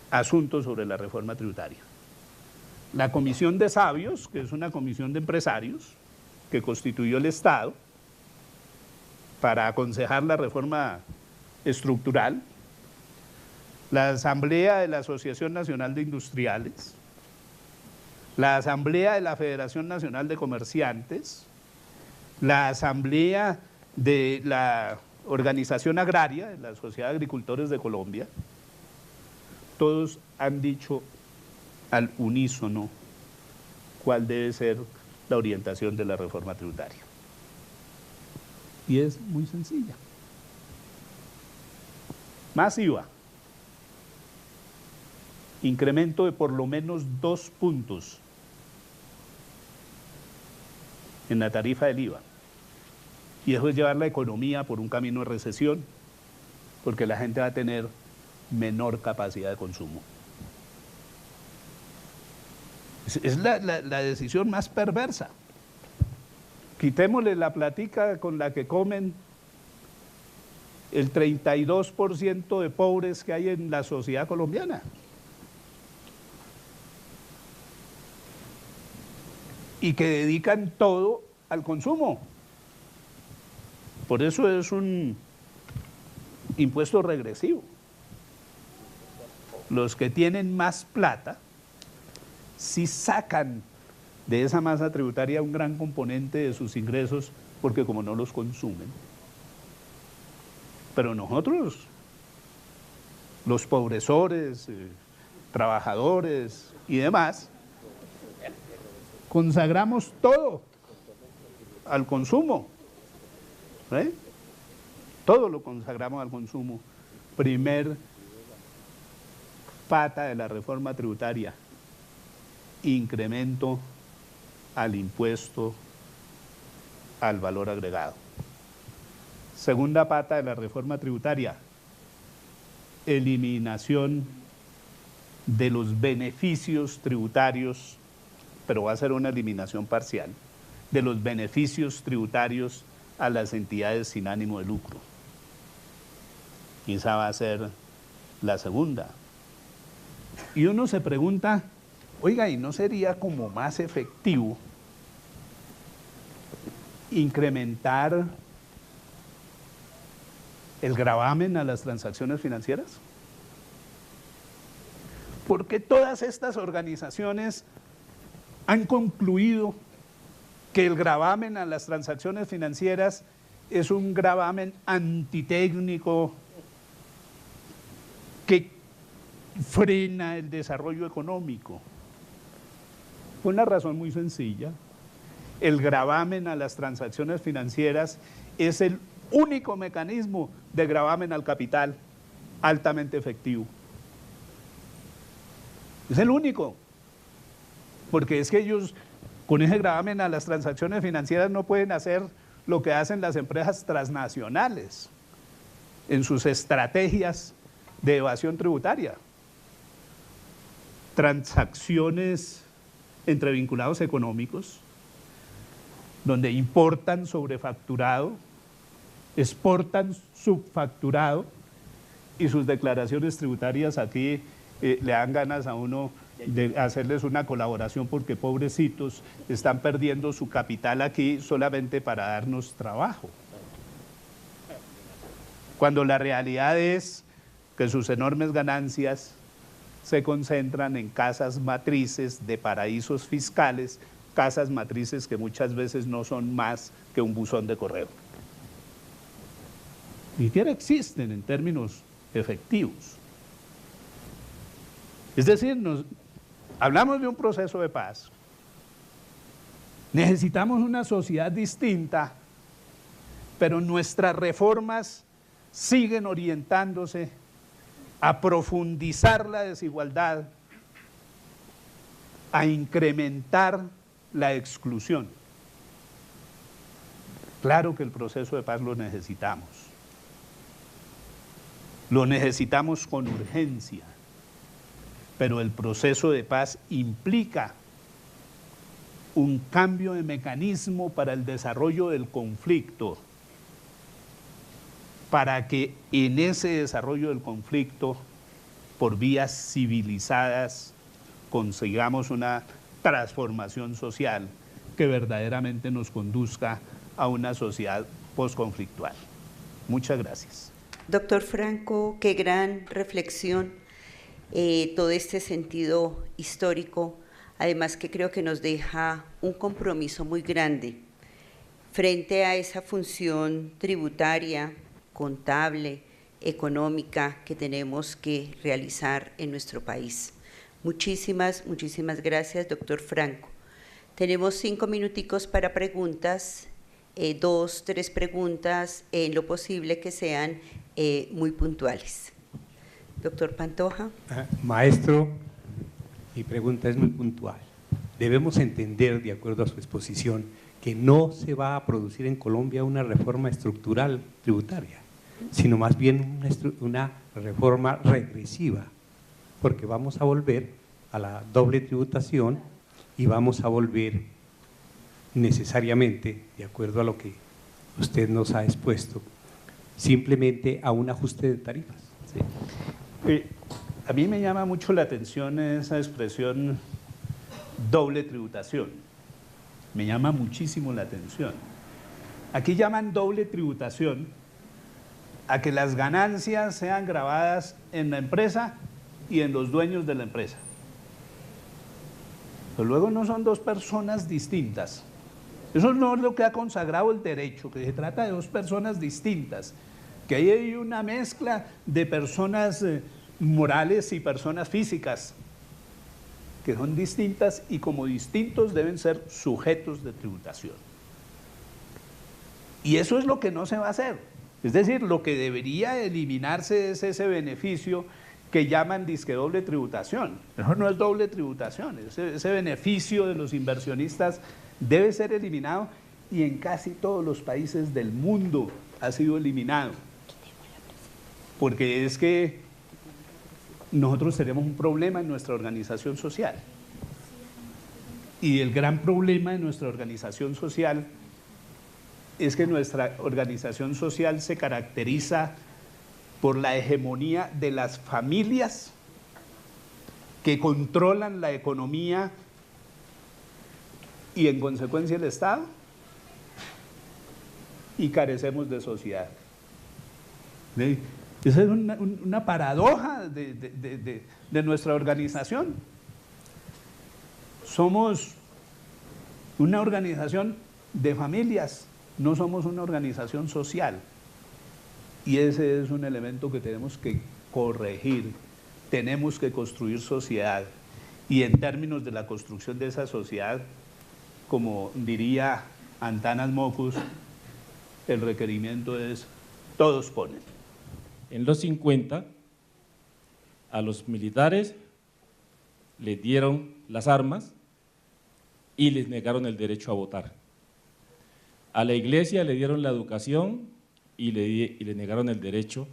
asuntos sobre la reforma tributaria. La Comisión de Sabios, que es una comisión de empresarios que constituyó el Estado para aconsejar la reforma estructural, la Asamblea de la Asociación Nacional de Industriales, la Asamblea de la Federación Nacional de Comerciantes, la Asamblea de la Organización Agraria, de la Sociedad de Agricultores de Colombia, todos han dicho al unísono cuál debe ser la orientación de la reforma tributaria. Y es muy sencilla. Más IVA. Incremento de por lo menos 2 puntos en la tarifa del IVA. Y eso es llevar la economía por un camino de recesión, porque la gente va a tener menor capacidad de consumo. Es la decisión más perversa. Quitémosle la platica con la que comen el 32% de pobres que hay en la sociedad colombiana. Y que dedican todo al consumo. Por eso es un impuesto regresivo. Los que tienen más plata sí sacan de esa masa tributaria un gran componente de sus ingresos, porque como no los consumen. Pero nosotros, los pobresores, trabajadores y demás, consagramos todo al consumo, ¿eh? Todo lo consagramos al consumo. Primer pata de la reforma tributaria, incremento al impuesto al valor agregado. Segunda pata de la reforma tributaria, eliminación de los beneficios tributarios, pero va a ser una eliminación parcial, de los beneficios tributarios a las entidades sin ánimo de lucro. Y esa va a ser la segunda. Y uno se pregunta, oiga, ¿y no sería como más efectivo incrementar el gravamen a las transacciones financieras? Porque todas estas organizaciones han concluido que el gravamen a las transacciones financieras es un gravamen antitécnico que frena el desarrollo económico. Por una razón muy sencilla, el gravamen a las transacciones financieras es el único mecanismo de gravamen al capital altamente efectivo. Es el único, porque es que ellos con ese gravamen a las transacciones financieras no pueden hacer lo que hacen las empresas transnacionales en sus estrategias de evasión tributaria. Transacciones entre vinculados económicos, donde importan sobrefacturado, exportan subfacturado, y sus declaraciones tributarias aquí le dan ganas a uno de hacerles una colaboración, porque pobrecitos están perdiendo su capital aquí solamente para darnos trabajo. Cuando la realidad es que sus enormes ganancias se concentran en casas matrices de paraísos fiscales, casas matrices que muchas veces no son más que un buzón de correo. Ni siquiera existen en términos efectivos. Es decir, hablamos de un proceso de paz. Necesitamos una sociedad distinta, pero nuestras reformas siguen orientándose a profundizar la desigualdad, a incrementar la exclusión. Claro que el proceso de paz lo necesitamos. Lo necesitamos con urgencia, pero el proceso de paz implica un cambio de mecanismo para el desarrollo del conflicto, para que en ese desarrollo del conflicto, por vías civilizadas, consigamos una transformación social que verdaderamente nos conduzca a una sociedad posconflictual. Muchas gracias. Doctor Franco, qué gran reflexión, todo este sentido histórico, además que creo que nos deja un compromiso muy grande frente a esa función tributaria, contable, económica que tenemos que realizar en nuestro país. Muchísimas gracias, doctor Franco. Tenemos 5 minuticos para preguntas, 2, 3 preguntas, en lo posible que sean muy puntuales. Doctor Pantoja. Maestro, mi pregunta es muy puntual. Debemos entender, de acuerdo a su exposición, que no se va a producir en Colombia una reforma estructural tributaria, sino más bien una reforma regresiva, porque vamos a volver a la doble tributación y vamos a volver necesariamente, de acuerdo a lo que usted nos ha expuesto, simplemente a un ajuste de tarifas. Sí. A mí me llama mucho la atención esa expresión doble tributación. Me llama muchísimo la atención. Aquí llaman doble tributación a que las ganancias sean gravadas en la empresa y en los dueños de la empresa. Pero luego no son dos personas distintas. Eso no es lo que ha consagrado el derecho, que se trata de dos personas distintas, que ahí hay una mezcla de personas morales y personas físicas, que son distintas y como distintos deben ser sujetos de tributación. Y eso es lo que no se va a hacer. Es decir, lo que debería eliminarse es ese beneficio que llaman disque doble tributación. Eso no es doble tributación, ese beneficio de los inversionistas debe ser eliminado y en casi todos los países del mundo ha sido eliminado. Porque es que nosotros tenemos un problema en nuestra organización social. Y el gran problema de nuestra organización social es que nuestra organización social se caracteriza por la hegemonía de las familias que controlan la economía y en consecuencia el Estado, y carecemos de sociedad. Esa es una paradoja de nuestra organización. Somos una organización de familias, no somos una organización social. Y ese es un elemento que tenemos que corregir. Tenemos que construir sociedad. Y en términos de la construcción de esa sociedad, como diría Antanas Mockus, el requerimiento es todos ponen. En los 50, a los militares les dieron las armas y les negaron el derecho a votar. A la iglesia le dieron la educación y le negaron el derecho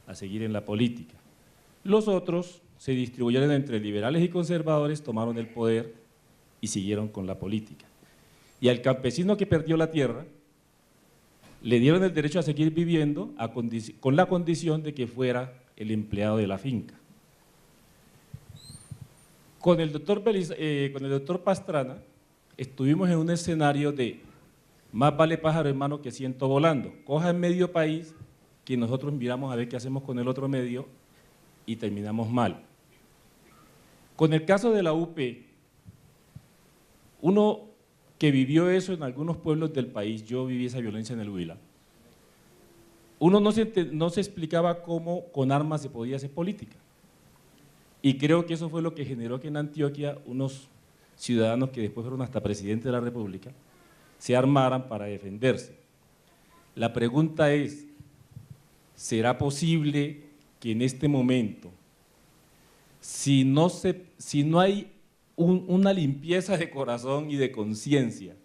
a seguir en la política. Los otros se distribuyeron entre liberales y conservadores, tomaron el poder y siguieron con la política. Y al campesino que perdió la tierra, le dieron el derecho a seguir viviendo con la condición de que fuera el empleado de la finca. Con el doctor Pastrana estuvimos en un escenario de más vale pájaro en mano que ciento volando. Coja en medio país que nosotros miramos a ver qué hacemos con el otro medio y terminamos mal. Con el caso de la UP, uno que vivió eso en algunos pueblos del país, yo viví esa violencia en el Huila, uno no se explicaba cómo con armas se podía hacer política. Y creo que eso fue lo que generó que en Antioquia unos ciudadanos que después fueron hasta presidentes de la República se armaran para defenderse. La pregunta es, ¿será posible que en este momento, si no hay una limpieza de corazón y de conciencia,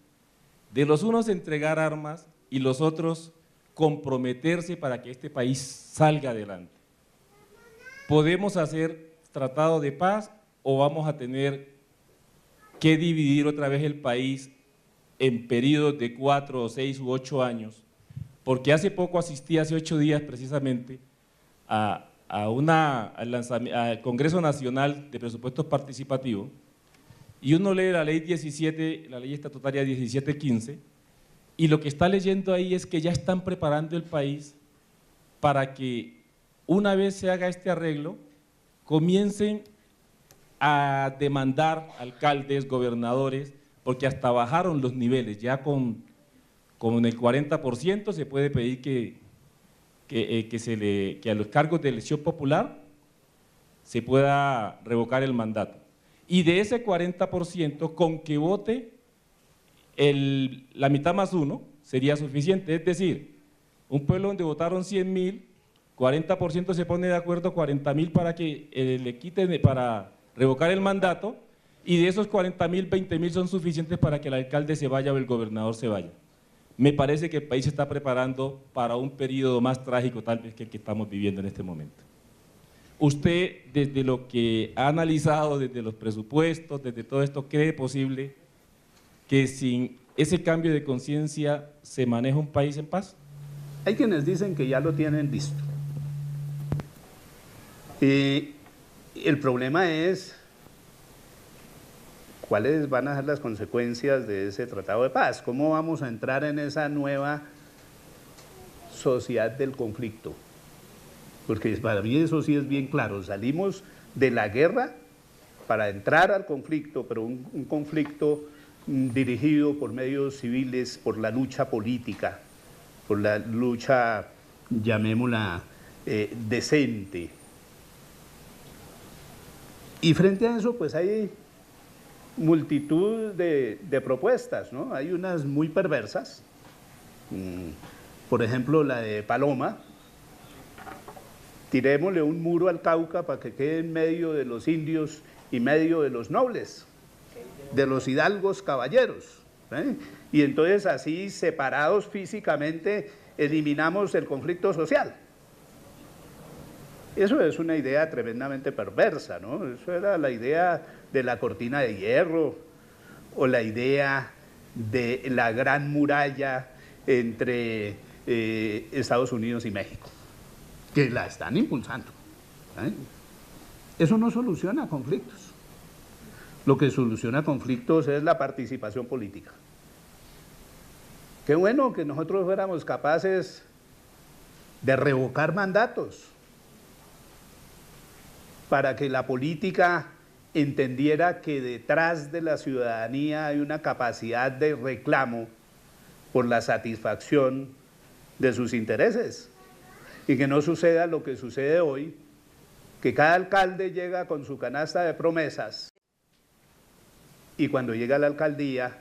de los unos entregar armas y los otros comprometerse para que este país salga adelante? ¿Podemos hacer tratado de paz o vamos a tener que dividir otra vez el país en periodos de 4, 6 u 8 años? Porque hace poco asistí, hace 8 días precisamente, al Congreso Nacional de Presupuestos Participativos, y uno lee la ley 17, la ley estatutaria 1715, y lo que está leyendo ahí es que ya están preparando el país para que una vez se haga este arreglo, comiencen a demandar alcaldes, gobernadores, porque hasta bajaron los niveles, ya con el 40% se puede pedir que a los cargos de elección popular se pueda revocar el mandato. Y de ese 40%, con que vote la mitad más uno, sería suficiente. Es decir, un pueblo donde votaron 100.000, 40% se pone de acuerdo, 40.000 para que le quiten, para revocar el mandato, y de esos 40.000, 20.000 son suficientes para que el alcalde se vaya o el gobernador se vaya. Me parece que el país se está preparando para un periodo más trágico tal vez que el que estamos viviendo en este momento. Usted, desde lo que ha analizado, desde los presupuestos, desde todo esto, ¿cree posible que sin ese cambio de conciencia se maneja un país en paz? Hay quienes dicen que ya lo tienen listo. El problema es cuáles van a ser las consecuencias de ese tratado de paz, cómo vamos a entrar en esa nueva sociedad del conflicto. Porque para mí eso sí es bien claro, salimos de la guerra para entrar al conflicto, pero un conflicto dirigido por medios civiles, por la lucha política, por la lucha, llamémosla, decente. Y frente a eso, pues hay multitud de propuestas, ¿no? Hay unas muy perversas, por ejemplo, la de Paloma: tirémosle un muro al Cauca para que quede en medio de los indios y medio de los nobles, de los hidalgos caballeros, ¿eh? Y entonces así, separados físicamente, eliminamos el conflicto social. Eso es una idea tremendamente perversa, ¿no? Eso era la idea de la cortina de hierro, o la idea de la gran muralla entre Estados Unidos y México, que la están impulsando, ¿eh? Eso no soluciona conflictos. Lo que soluciona conflictos es la participación política. Qué bueno que nosotros fuéramos capaces de revocar mandatos para que la política entendiera que detrás de la ciudadanía hay una capacidad de reclamo por la satisfacción de sus intereses, y que no suceda lo que sucede hoy, que cada alcalde llega con su canasta de promesas y cuando llega a la alcaldía,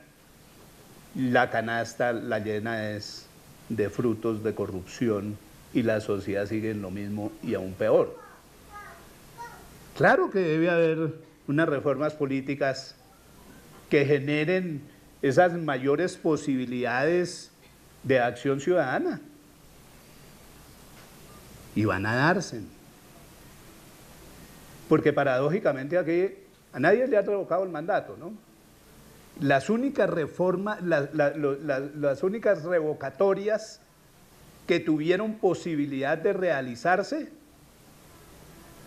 la canasta la llena es de frutos de corrupción y la sociedad sigue en lo mismo y aún peor. Claro que debe haber unas reformas políticas que generen esas mayores posibilidades de acción ciudadana, y van a darse, porque paradójicamente aquí a nadie le ha revocado el mandato, ¿no? Las únicas reformas, las únicas revocatorias que tuvieron posibilidad de realizarse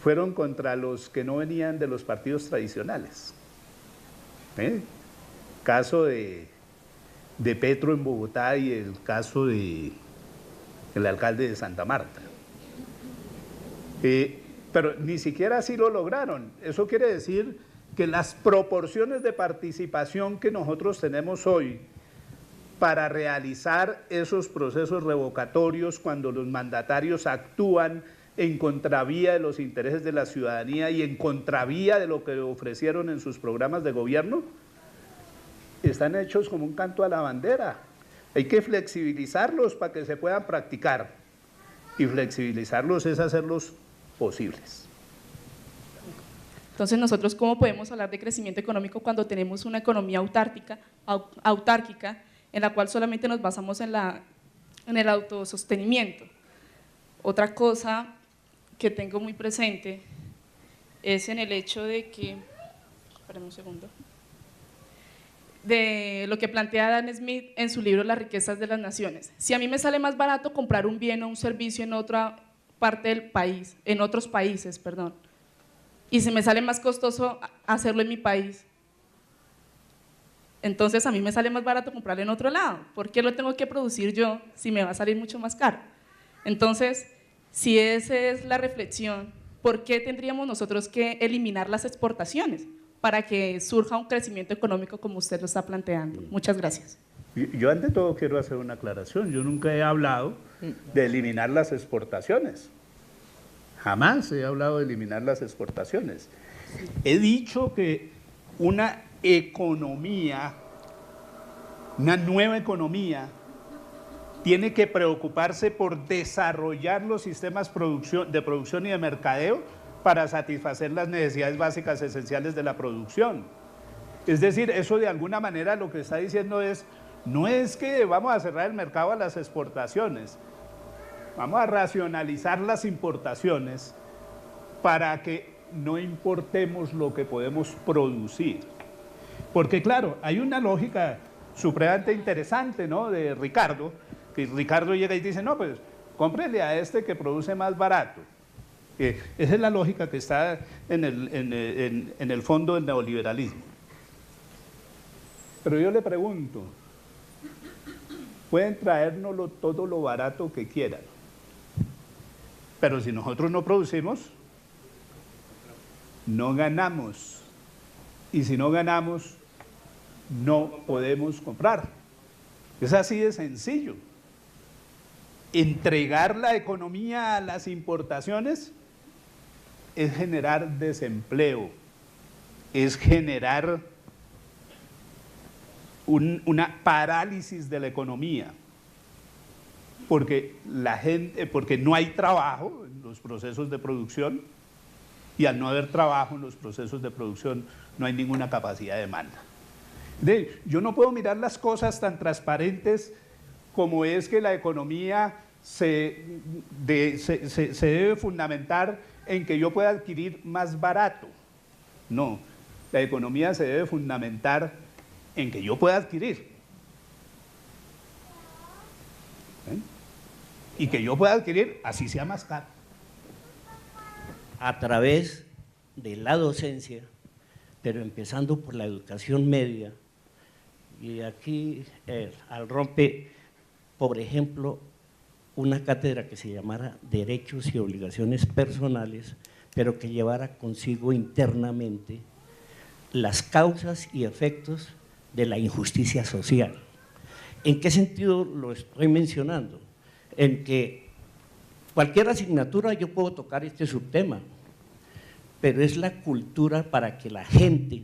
fueron contra los que no venían de los partidos tradicionales. Caso de Petro en Bogotá y el caso del alcalde de Santa Marta. Pero ni siquiera así lo lograron. Eso quiere decir que las proporciones de participación que nosotros tenemos hoy para realizar esos procesos revocatorios, cuando los mandatarios actúan en contravía de los intereses de la ciudadanía y en contravía de lo que ofrecieron en sus programas de gobierno, están hechos como un canto a la bandera. Hay que flexibilizarlos para que se puedan practicar, y flexibilizarlos es hacerlos posibles. Entonces, nosotros, ¿cómo podemos hablar de crecimiento económico cuando tenemos una economía autárquica en la cual solamente nos basamos en el autosostenimiento? Otra cosa que tengo muy presente es en el hecho de que, espérame un segundo, de lo que plantea Adam Smith en su libro Las riquezas de las naciones. Si a mí me sale más barato comprar un bien o un servicio en otra parte del país, en otros países, perdón, y si me sale más costoso hacerlo en mi país, entonces a mí me sale más barato comprarlo en otro lado. ¿Por qué lo tengo que producir yo si me va a salir mucho más caro? Entonces, si esa es la reflexión, ¿por qué tendríamos nosotros que eliminar las exportaciones para que surja un crecimiento económico como usted lo está planteando? Muchas gracias. Yo ante todo quiero hacer una aclaración. Yo nunca he hablado de eliminar las exportaciones. Jamás he hablado de eliminar las exportaciones. He dicho que una economía, una nueva economía, tiene que preocuparse por desarrollar los sistemas de producción y de mercadeo para satisfacer las necesidades básicas esenciales de la producción. Es decir, eso de alguna manera lo que está diciendo es, no es que vamos a cerrar el mercado a las exportaciones, vamos a racionalizar las importaciones para que no importemos lo que podemos producir. Porque claro, hay una lógica supremamente interesante, ¿no?, de Ricardo, que Ricardo llega y dice, no, pues cómprele a este que produce más barato. Esa es la lógica que está en el fondo del neoliberalismo. Pero yo le pregunto, pueden traérnoslo todo lo barato que quieran, pero si nosotros no producimos, no ganamos. y si no ganamos, no podemos comprar. Es así de sencillo. Entregar la economía a las importaciones es generar desempleo, es generar una parálisis de la economía, porque no hay trabajo en los procesos de producción, y al no haber trabajo en los procesos de producción no hay ninguna capacidad de demanda. Yo no puedo mirar las cosas tan transparentes como es que la economía se debe fundamentar en que yo pueda adquirir más barato. No, la economía se debe fundamentar en que yo pueda adquirir. Y que yo pueda adquirir así sea más caro. A través de la docencia, pero empezando por la educación media, y aquí al rompe, por ejemplo, una cátedra que se llamara Derechos y Obligaciones Personales, pero que llevara consigo internamente las causas y efectos de la injusticia social. ¿En qué sentido lo estoy mencionando? En que cualquier asignatura yo puedo tocar este subtema, pero es la cultura para que la gente,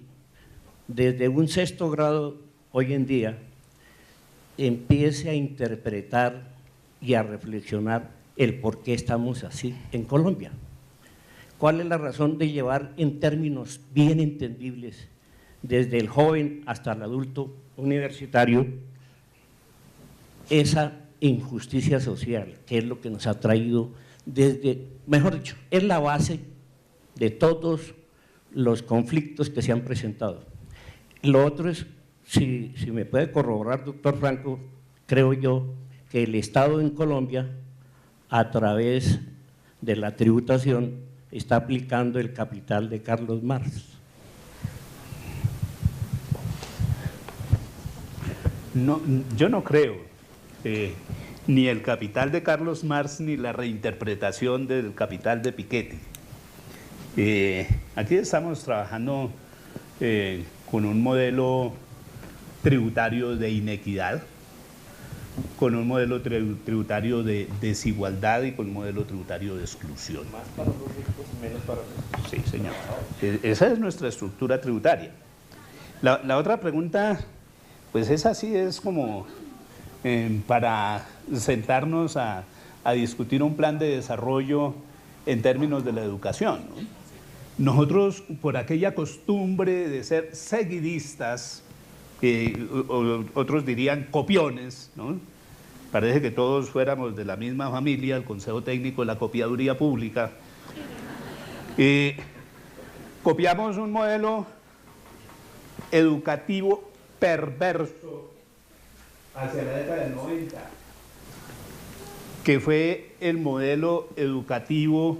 desde un 6º grado hoy en día, empiece a interpretar y a reflexionar el por qué estamos así en Colombia. ¿Cuál es la razón de llevar en términos bien entendibles, desde el joven hasta el adulto universitario, esa injusticia social, que es lo que nos ha traído desde, mejor dicho, es la base de todos los conflictos que se han presentado? Lo otro es, si me puede corroborar, doctor Franco, creo yo que el Estado en Colombia, a través de la tributación, está aplicando el capital de Carlos Marx. No, yo no creo ni el capital de Carlos Marx ni la reinterpretación del capital de Piketty. Aquí estamos trabajando con un modelo tributario de inequidad, con un modelo tributario de desigualdad y con un modelo tributario de exclusión. Más para los ricos, menos para los... Sí, señor. Esa es nuestra estructura tributaria. La otra pregunta, pues esa sí es como para sentarnos a discutir un plan de desarrollo en términos de la educación, ¿no? Nosotros, por aquella costumbre de ser seguidistas, otros dirían copiones, ¿no? Parece que todos fuéramos de la misma familia, el Consejo Técnico de la Copiaduría Pública. Copiamos un modelo educativo perverso hacia la década del 90, que fue el modelo educativo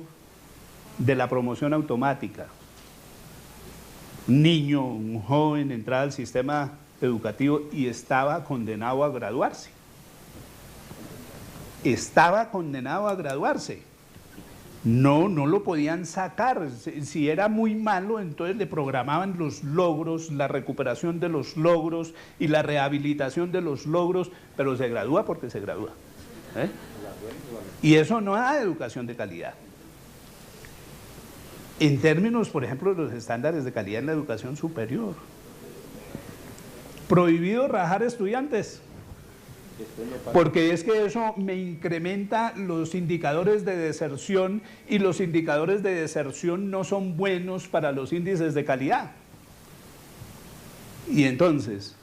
de la promoción automática. Un niño, un joven entraba al sistema educativo y estaba condenado a graduarse. Estaba condenado a graduarse. No lo podían sacar. Si era muy malo, entonces le programaban los logros, la recuperación de los logros y la rehabilitación de los logros, pero se gradúa porque se gradúa. Y eso no da educación de calidad. En términos, por ejemplo, de los estándares de calidad en la educación superior. Prohibido rajar estudiantes, porque es que eso me incrementa los indicadores de deserción y los indicadores de deserción no son buenos para los índices de calidad. Y entonces,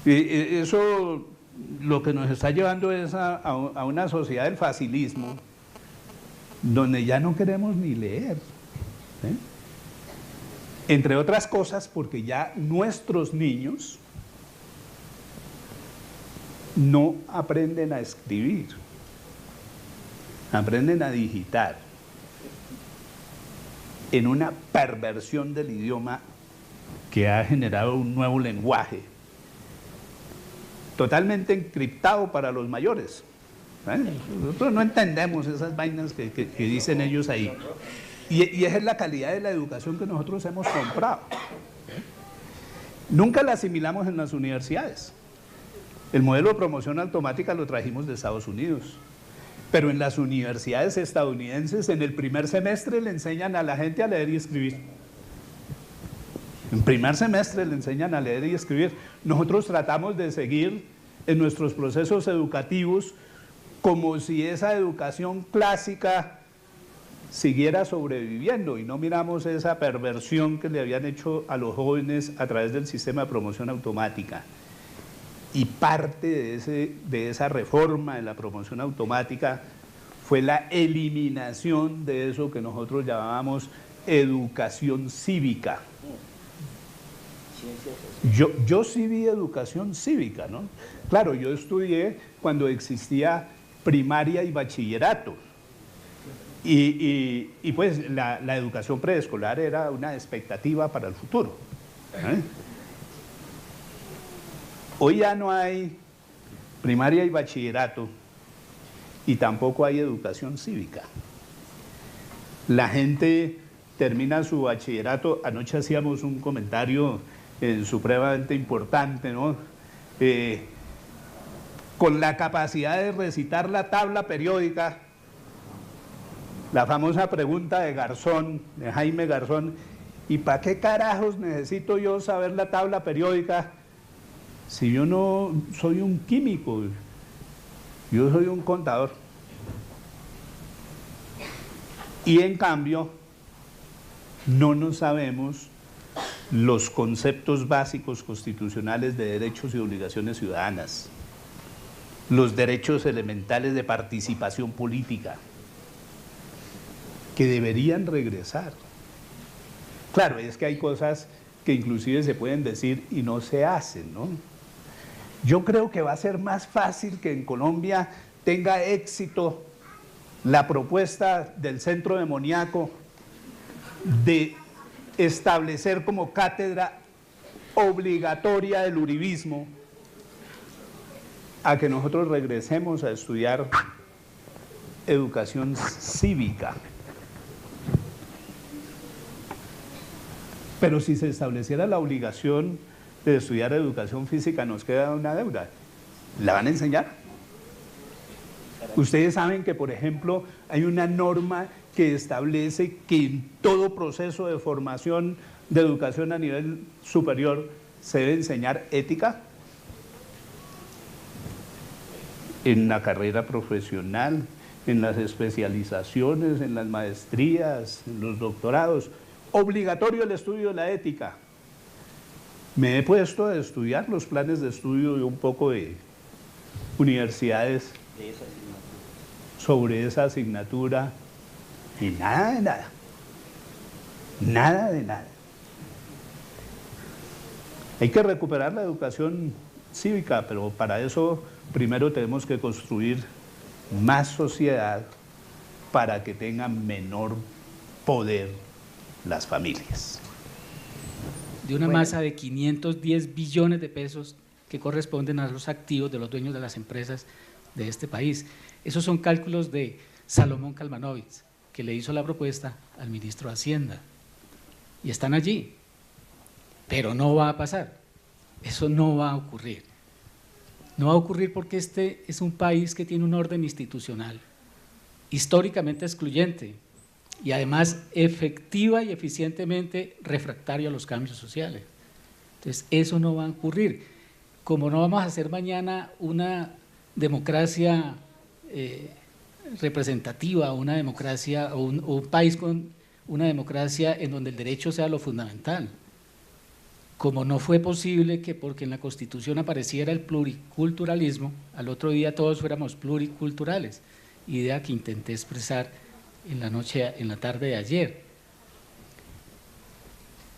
eso lo que nos está llevando es a una sociedad del facilismo, donde ya no queremos ni leer, entre otras cosas porque ya nuestros niños no aprenden a escribir, aprenden a digitar en una perversión del idioma que ha generado un nuevo lenguaje totalmente encriptado para los mayores. Nosotros no entendemos esas vainas que dicen ellos ahí. Y esa es la calidad de la educación que nosotros hemos comprado. Nunca la asimilamos en las universidades. El modelo de promoción automática lo trajimos de Estados Unidos. Pero en las universidades estadounidenses, en el primer semestre le enseñan a la gente a leer y escribir. En primer semestre le enseñan a leer y escribir. Nosotros tratamos de seguir en nuestros procesos educativos como si esa educación clásica siguiera sobreviviendo y no miramos esa perversión que le habían hecho a los jóvenes a través del sistema de promoción automática. Y parte de esa reforma de la promoción automática fue la eliminación de eso que nosotros llamábamos educación cívica. Yo sí vi educación cívica, ¿no? Claro, yo estudié cuando existía primaria y bachillerato. Y pues la educación preescolar era una expectativa para el futuro. Hoy ya no hay primaria y bachillerato y tampoco hay educación cívica. La gente termina su bachillerato, anoche hacíamos un comentario supremamente importante, ¿no? Con la capacidad de recitar la tabla periódica, la famosa pregunta de Garzón, de Jaime Garzón, ¿y para qué carajos necesito yo saber la tabla periódica si yo no soy un químico? Yo soy un contador. Y en cambio, no nos sabemos los conceptos básicos constitucionales de derechos y obligaciones ciudadanas, los derechos elementales de participación política, que deberían regresar. Claro, es que hay cosas que inclusive se pueden decir y no se hacen, ¿no? Yo creo que va a ser más fácil que en Colombia tenga éxito la propuesta del Centro Demoníaco de establecer como cátedra obligatoria del uribismo a que nosotros regresemos a estudiar educación cívica. Pero si se estableciera la obligación de estudiar educación física, nos queda una deuda. ¿La van a enseñar? Ustedes saben que, por ejemplo, hay una norma que establece que en todo proceso de formación de educación a nivel superior se debe enseñar ética. En la carrera profesional, en las especializaciones, en las maestrías, en los doctorados, obligatorio el estudio de la ética. Me he puesto a estudiar los planes de estudio de un poco de universidades sobre esa asignatura y nada de nada. Nada de nada. Hay que recuperar la educación cívica, pero para eso primero tenemos que construir más sociedad para que tengan menor poder las familias. De una masa de 510 billones de pesos que corresponden a los activos de los dueños de las empresas de este país. Esos son cálculos de Salomón Kalmanovitz, que le hizo la propuesta al ministro de Hacienda. Y están allí, pero no va a pasar. Eso no va a ocurrir. No va a ocurrir porque este es un país que tiene un orden institucional históricamente excluyente y además efectiva y eficientemente refractario a los cambios sociales. Entonces, eso no va a ocurrir. Como no vamos a hacer mañana una democracia representativa, una democracia o un país con una democracia en donde el derecho sea lo fundamental. Como no fue posible que porque en la Constitución apareciera el pluriculturalismo, al otro día todos fuéramos pluriculturales, idea que intenté expresar en la tarde de ayer.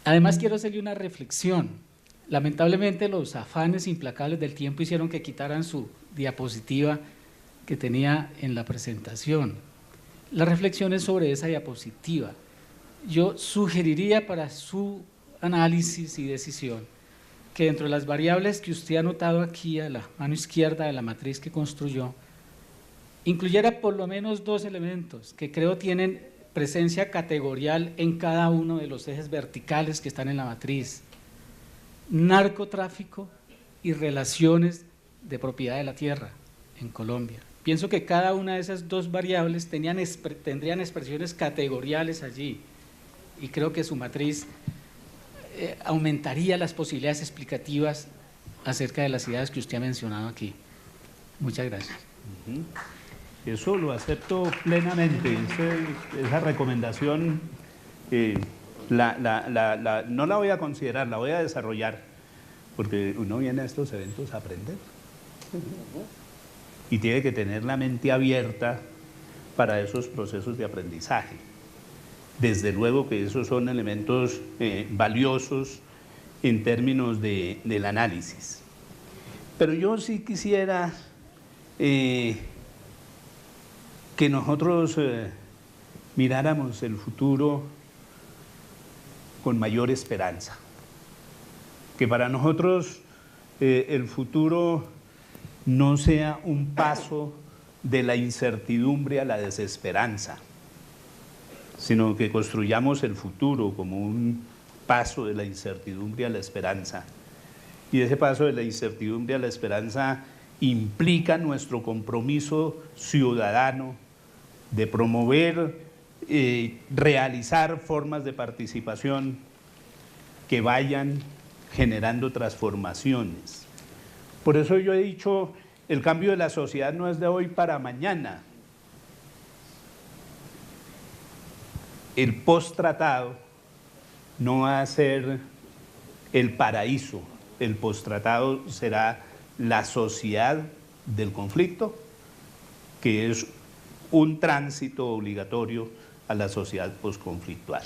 Además quiero hacerle una reflexión. Lamentablemente los afanes implacables del tiempo hicieron que quitaran su diapositiva que tenía en la presentación. La reflexión es sobre esa diapositiva. Yo sugeriría para su análisis y decisión que dentro de las variables que usted ha anotado aquí a la mano izquierda de la matriz que construyó, incluyera por lo menos dos elementos que creo tienen presencia categorial en cada uno de los ejes verticales que están en la matriz, narcotráfico y relaciones de propiedad de la tierra en Colombia. Pienso que cada una de esas dos variables tendrían expresiones categoriales allí, y creo que su matriz aumentaría las posibilidades explicativas acerca de las ideas que usted ha mencionado aquí. Muchas gracias. Eso lo acepto plenamente. Esa recomendación no la voy a considerar, la voy a desarrollar, porque uno viene a estos eventos a aprender y tiene que tener la mente abierta para esos procesos de aprendizaje. Desde luego que esos son elementos valiosos en términos del análisis. Pero yo sí quisiera que nosotros miráramos el futuro con mayor esperanza, que para nosotros el futuro no sea un paso de la incertidumbre a la desesperanza, sino que construyamos el futuro como un paso de la incertidumbre a la esperanza. Y ese paso de la incertidumbre a la esperanza implica nuestro compromiso ciudadano de promover, realizar formas de participación que vayan generando transformaciones. Por eso yo he dicho, el cambio de la sociedad no es de hoy para mañana. El post-tratado no va a ser el paraíso, el post-tratado será la sociedad del conflicto, que es un tránsito obligatorio a la sociedad postconflictual.